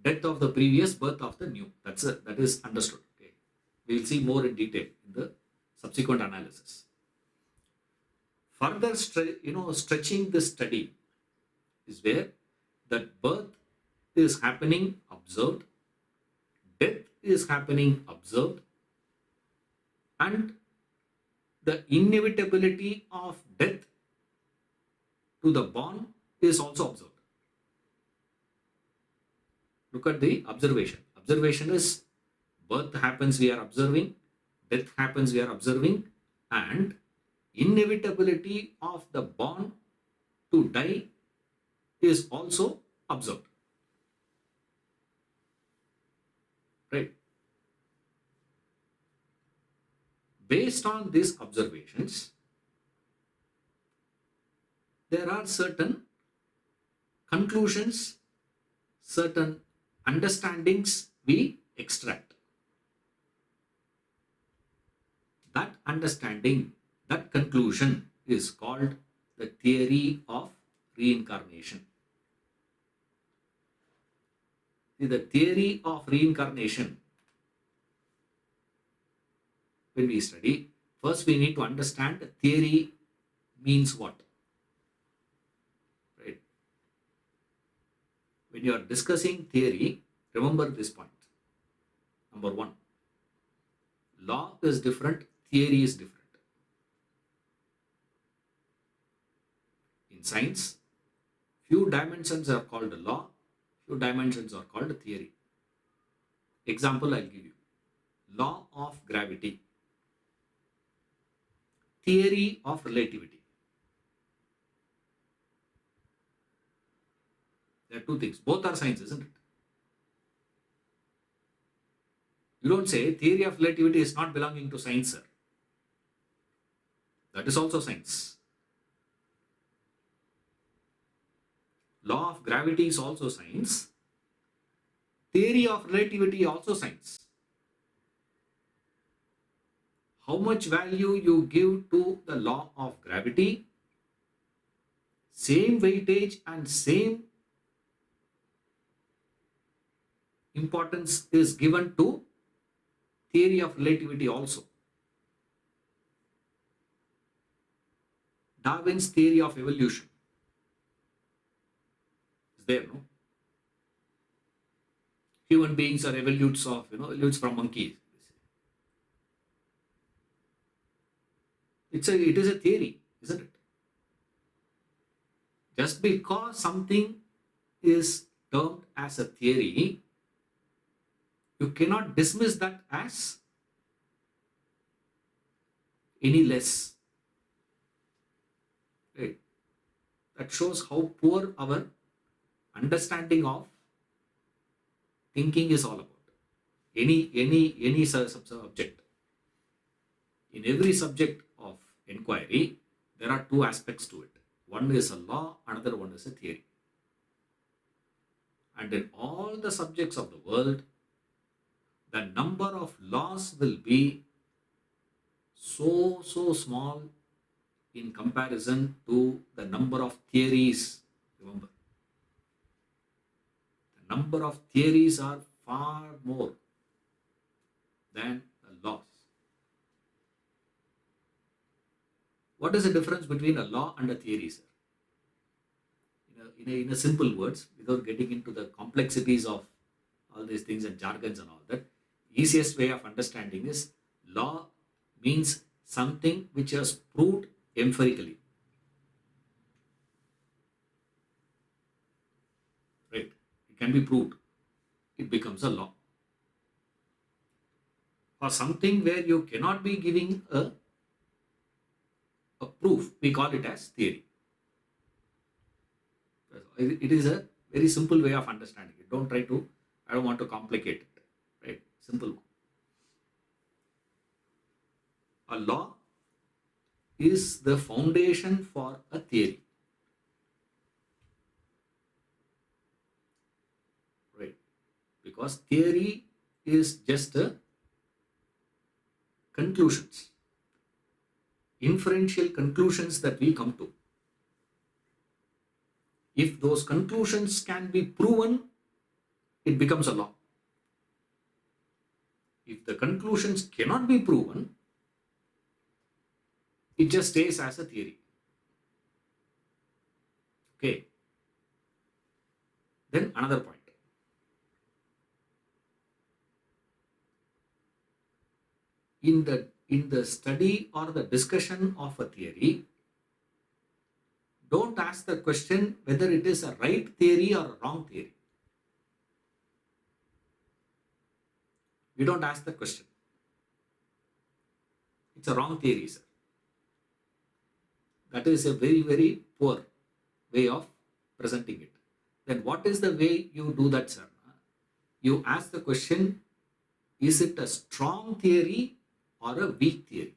death of the previous, birth of the new. That is understood. Okay. We will see more in detail in the subsequent analysis. Further, stretching this study is where that birth is happening, observed, death is happening, observed, and the inevitability of death to the born is also observed. Look at the observation. Observation is birth happens, we are observing, death happens, we are observing, and inevitability of the born to die is also observed. Right? Based on these observations, there are certain conclusions, certain understandings we extract. That understanding, that conclusion is called the theory of reincarnation. The theory of reincarnation, when we study, first we need to understand the theory means what. Right? When you are discussing theory, remember this point. Number one, law is different, theory is different. In science, few dimensions are called law, few dimensions are called theory. Example I'll give you. Law of gravity, theory of relativity. There are two things. Both are science, isn't it? You don't say theory of relativity is not belonging to science, sir. That is also science. Law of gravity is also science. Theory of relativity also science. How much value you give to the law of gravity, same weightage and same importance is given to theory of relativity also. Darwin's theory of evolution is there, no? Human beings are evolutes from monkeys. It is a theory, isn't it? Just because something is termed as a theory, you cannot dismiss that as any less. Right? That shows how poor our understanding of thinking is all about. Any subject. In every subject of inquiry, there are two aspects to it. One is a law, another one is a theory. And in all the subjects of the world, the number of laws will be so small in comparison to the number of theories. Remember, the number of theories are far more than the laws. What is the difference between a law and a theory, sir? In a simple words, without getting into the complexities of all these things and jargons and all that, easiest way of understanding is law means something which is proved empirically. Right? It can be proved. It becomes a law. For something where you cannot be giving a proof, we call it as theory. It is a very simple way of understanding it. Don't try to, I don't want to complicate it. Right? Simple. A law is the foundation for a theory. Right? Because theory is just a conclusions, inferential conclusions that we come to. If those conclusions can be proven, it becomes a law. If the conclusions cannot be proven, it just stays as a theory. Okay. Then another point. In the study or the discussion of a theory, don't ask the question whether it is a right theory or a wrong theory. We don't ask the question. It's a wrong theory, sir. That is a very poor way of presenting it. Then what is the way you do that, sir? You ask the question, is it a strong theory or a weak theory?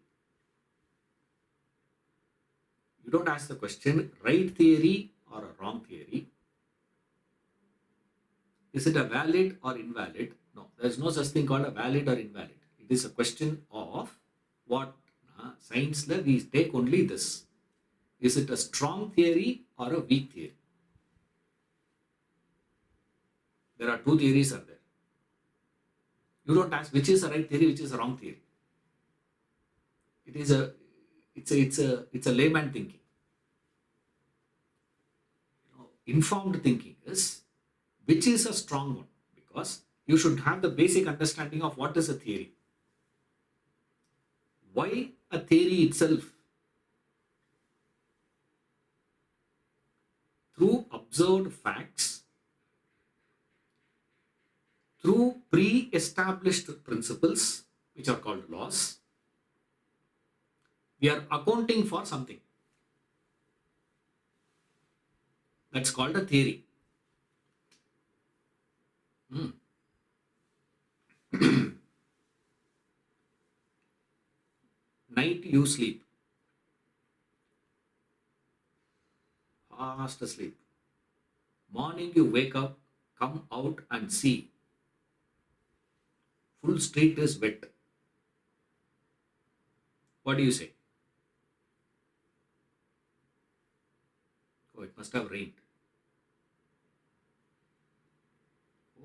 You don't ask the question, right theory or a wrong theory. Is it a valid or invalid? No, there is no such thing called a valid or invalid. It is a question of what science we take only this. Is it a strong theory or a weak theory? There are two theories are there. You don't ask which is a right theory, which is a wrong theory. It's a layman thinking. Informed thinking is which is a strong one, because you should have the basic understanding of what is a theory. Why a theory itself? Through observed facts, through pre-established principles, which are called laws, we are accounting for something. That's called a theory. Night you sleep, fast asleep. Morning you wake up, come out and see. Full street is wet. What do you say? Oh, it must have rained.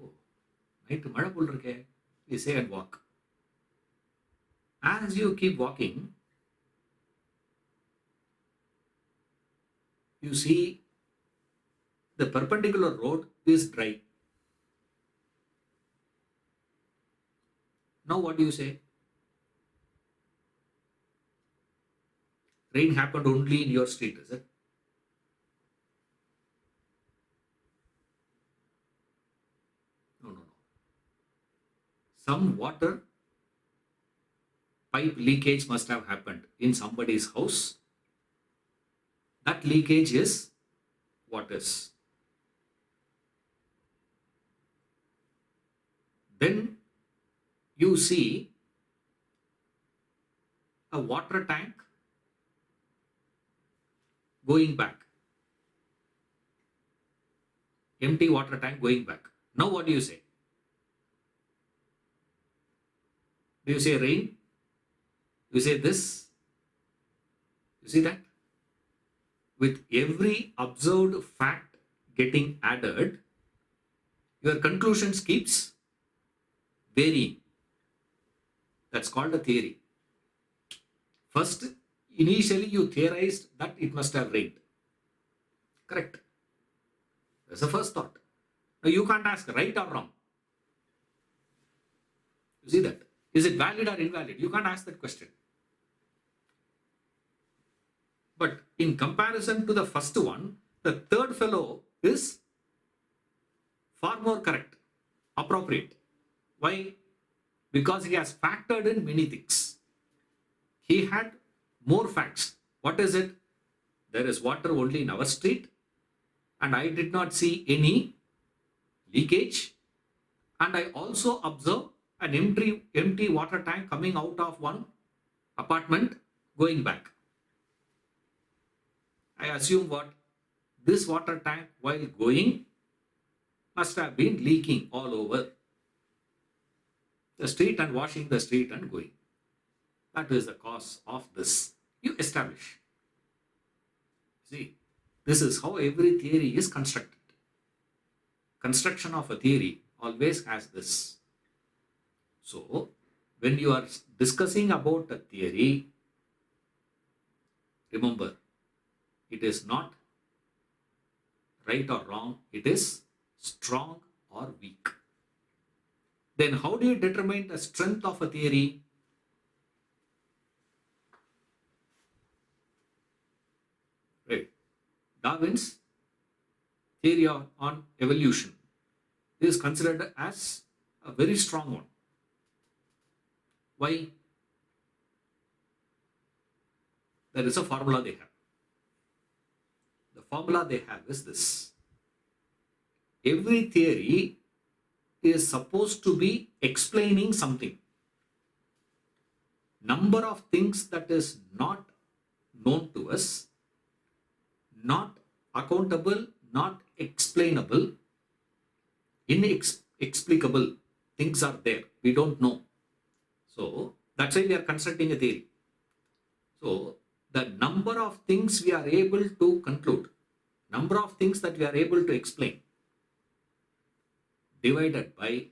Oh, night mada pol irukke. We say and walk. As you keep walking, you see the perpendicular road is dry. Now what do you say? Rain happened only in your street, is it? some water pipe leakage must have happened in somebody's house. That leakage is what is. Then you see a water tank going back. Empty water tank going back. Now what do you say? Do you say rain? You say this? You see that? With every observed fact getting added, your conclusions keeps varying. That's called a theory. First, initially you theorized that it must have rained. Correct. That's the first thought. Now you can't ask right or wrong. You see that? Is it valid or invalid? You can't ask that question. But in comparison to the first one, the third fellow is far more correct, appropriate. Why? Because he has factored in many things. He had more facts. What is it? There is water only in our street, and I did not see any leakage. And I also observe an empty water tank coming out of one apartment going back. I assume what? This water tank, while going, must have been leaking all over the street and washing the street and going. That is the cause of this. You establish. See, this is how every theory is constructed. Construction of a theory always has this. So, when you are discussing about a theory, remember, it is not right or wrong, it is strong or weak. Then how do you determine the strength of a theory? Right. Darwin's theory on evolution is considered as a very strong one. Why? There is a formula they have. The formula they have is this. Every theory is supposed to be explaining something. Number of things that is not known to us, not accountable, not explainable, inexplicable things are there. We don't know. So that's why we are constructing a theory. So the number of things we are able to conclude, number of things that we are able to explain, divided by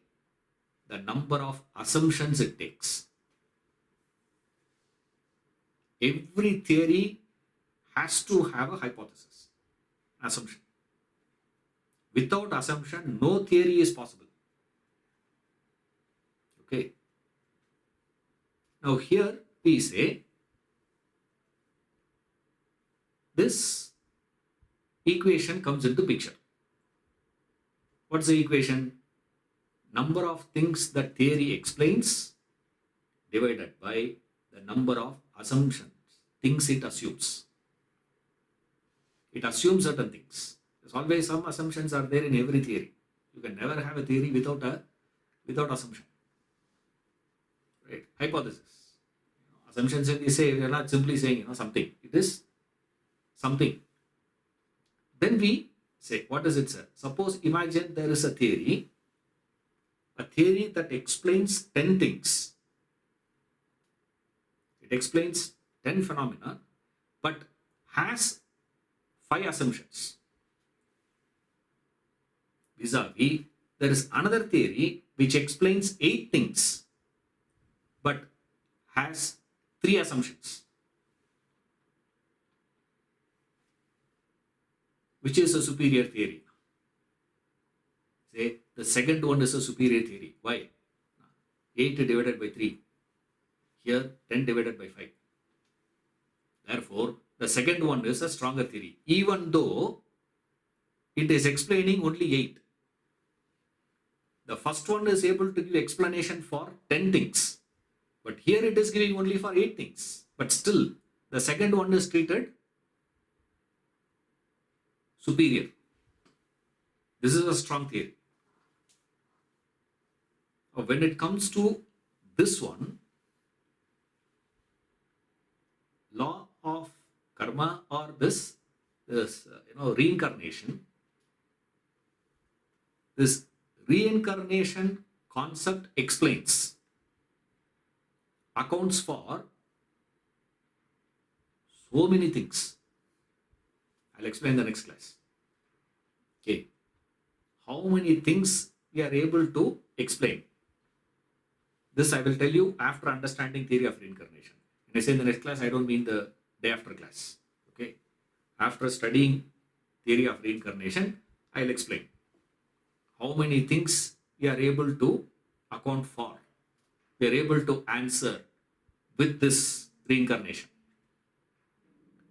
the number of assumptions it takes. Every theory has to have a hypothesis, assumption. Without assumption, no theory is possible. Okay. Now here we say this equation comes into picture. What's the equation? Number of things that theory explains divided by the number of assumptions, things it assumes. It assumes certain things. There's always some assumptions are there in every theory. You can never have a theory without assumption. Right? Hypothesis. Assumptions, when we say, we are not simply saying something. It is something. Then we say, what does it say? Suppose, imagine there is a theory that explains 10 things. It explains 10 phenomena, but has 5 assumptions. Vis-a-vis, there is another theory which explains 8 things, but has 3 assumptions. Which is a superior theory? Say, the second one is a superior theory. Why? 8 divided by 3. Here, 10 divided by 5. Therefore, the second one is a stronger theory, even though it is explaining only 8. The first one is able to give explanation for 10 things. But here it is giving only for 8 things. But still, the second one is treated superior. This is a strong theory. When it comes to this one, law of karma or this reincarnation, this reincarnation concept explains, accounts for so many things. I'll explain the next class. Okay. How many things we are able to explain? This I will tell you after understanding theory of reincarnation. When I say in the next class, I don't mean the day after class. Okay. After studying theory of reincarnation, I'll explain how many things we are able to account for. We are able to answer with this reincarnation.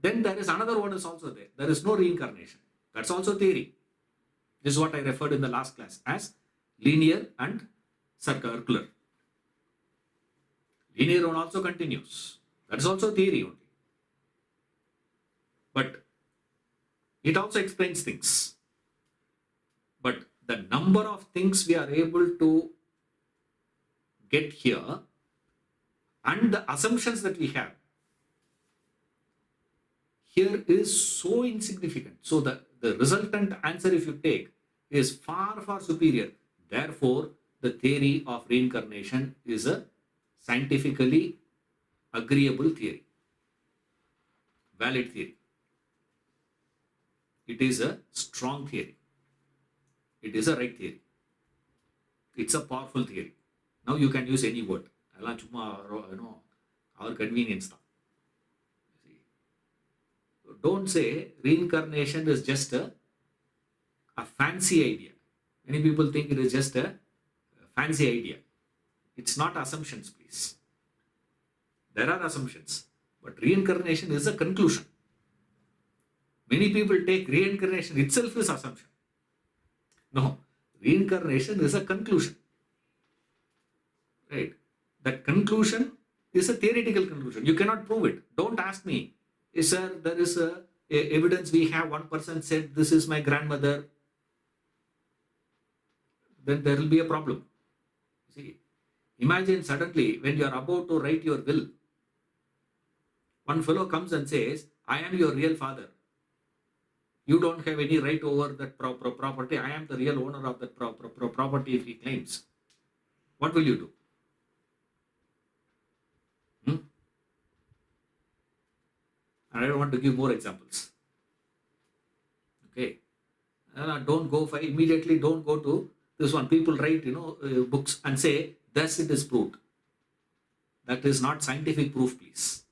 Then there is another one is also there. There is no reincarnation. That's also theory. This is what I referred in the last class as linear and circular. Linear one also continues. That is also theory only. But it also explains things. But the number of things we are able to get here and the assumptions that we have here is so insignificant. So the resultant answer, if you take, is far, far superior. Therefore, the theory of reincarnation is a scientifically agreeable theory, valid theory. It is a strong theory. It is a right theory. It's a powerful theory. Now you can use any word. Our convenience. Don't say reincarnation is just a fancy idea. Many people think it is just a fancy idea. It's not assumptions, please. There are assumptions, but reincarnation is a conclusion. Many people take reincarnation itself as assumption. No, reincarnation is a conclusion. Right? That conclusion is a theoretical conclusion. You cannot prove it. Don't ask me. Sir, there is a evidence we have. One person said, this is my grandmother. Then there will be a problem. See, imagine suddenly when you are about to write your will, one fellow comes and says, I am your real father. You don't have any right over that property. I am the real owner of that property, if he claims. What will you do? And I don't want to give more examples. Okay. Don't go for immediately, don't go to this one. People write, books and say, thus it is proved. That is not scientific proof, please.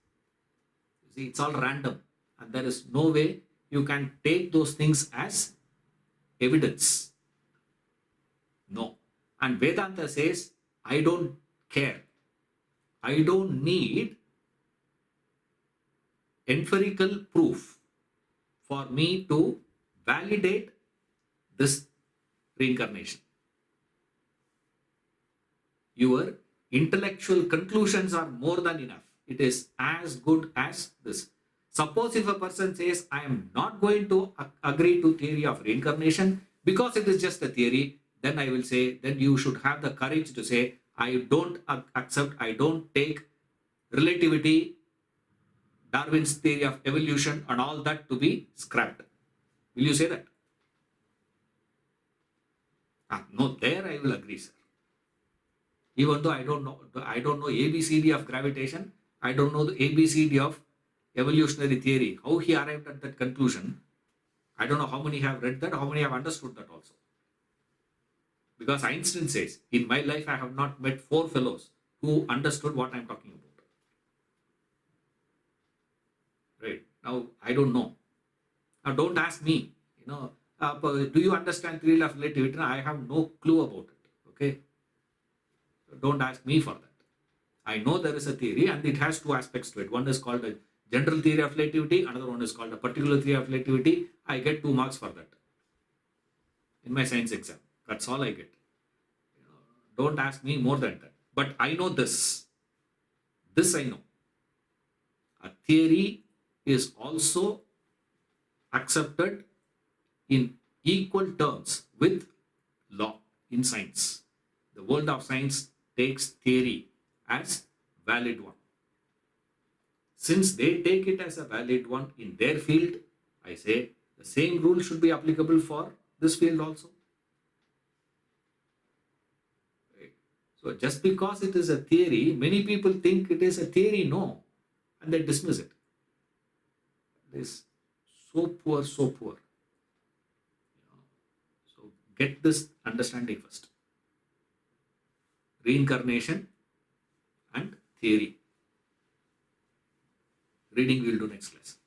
You see, it's all random. And there is no way you can take those things as evidence. No. And Vedanta says, I don't care. I don't need empirical proof for me to validate this reincarnation. Your intellectual conclusions are more than enough. It is as good as this. Suppose if a person says, I am not going to agree to theory of reincarnation because it is just a theory, then I will say, then you should have the courage to say, I don't accept, I don't take relativity, Darwin's theory of evolution and all that to be scrapped. Will you say that? No, there I will agree, sir. Even though I don't know ABCD of gravitation, I don't know the ABCD of evolutionary theory, how he arrived at that conclusion. I don't know how many have read that, how many have understood that also. Because Einstein says, in my life I have not met 4 fellows who understood what I am talking about. Right. Now, I don't know. Now, don't ask me, do you understand theory of relativity? I have no clue about it. Okay. So don't ask me for that. I know there is a theory and it has 2 aspects to it. One is called a general theory of relativity. Another one is called a particular theory of relativity. I get 2 marks for that in my science exam. That's all I get. Don't ask me more than that. But I know this. This I know. A theory is also accepted in equal terms with law in science. The world of science takes theory as valid one. Since they take it as a valid one in their field, I say the same rule should be applicable for this field also. Right? So just because it is a theory, many people think it is a theory, no, and they dismiss it. It is so poor, so poor. So get this understanding first. Reincarnation and theory. Reading we will do next class.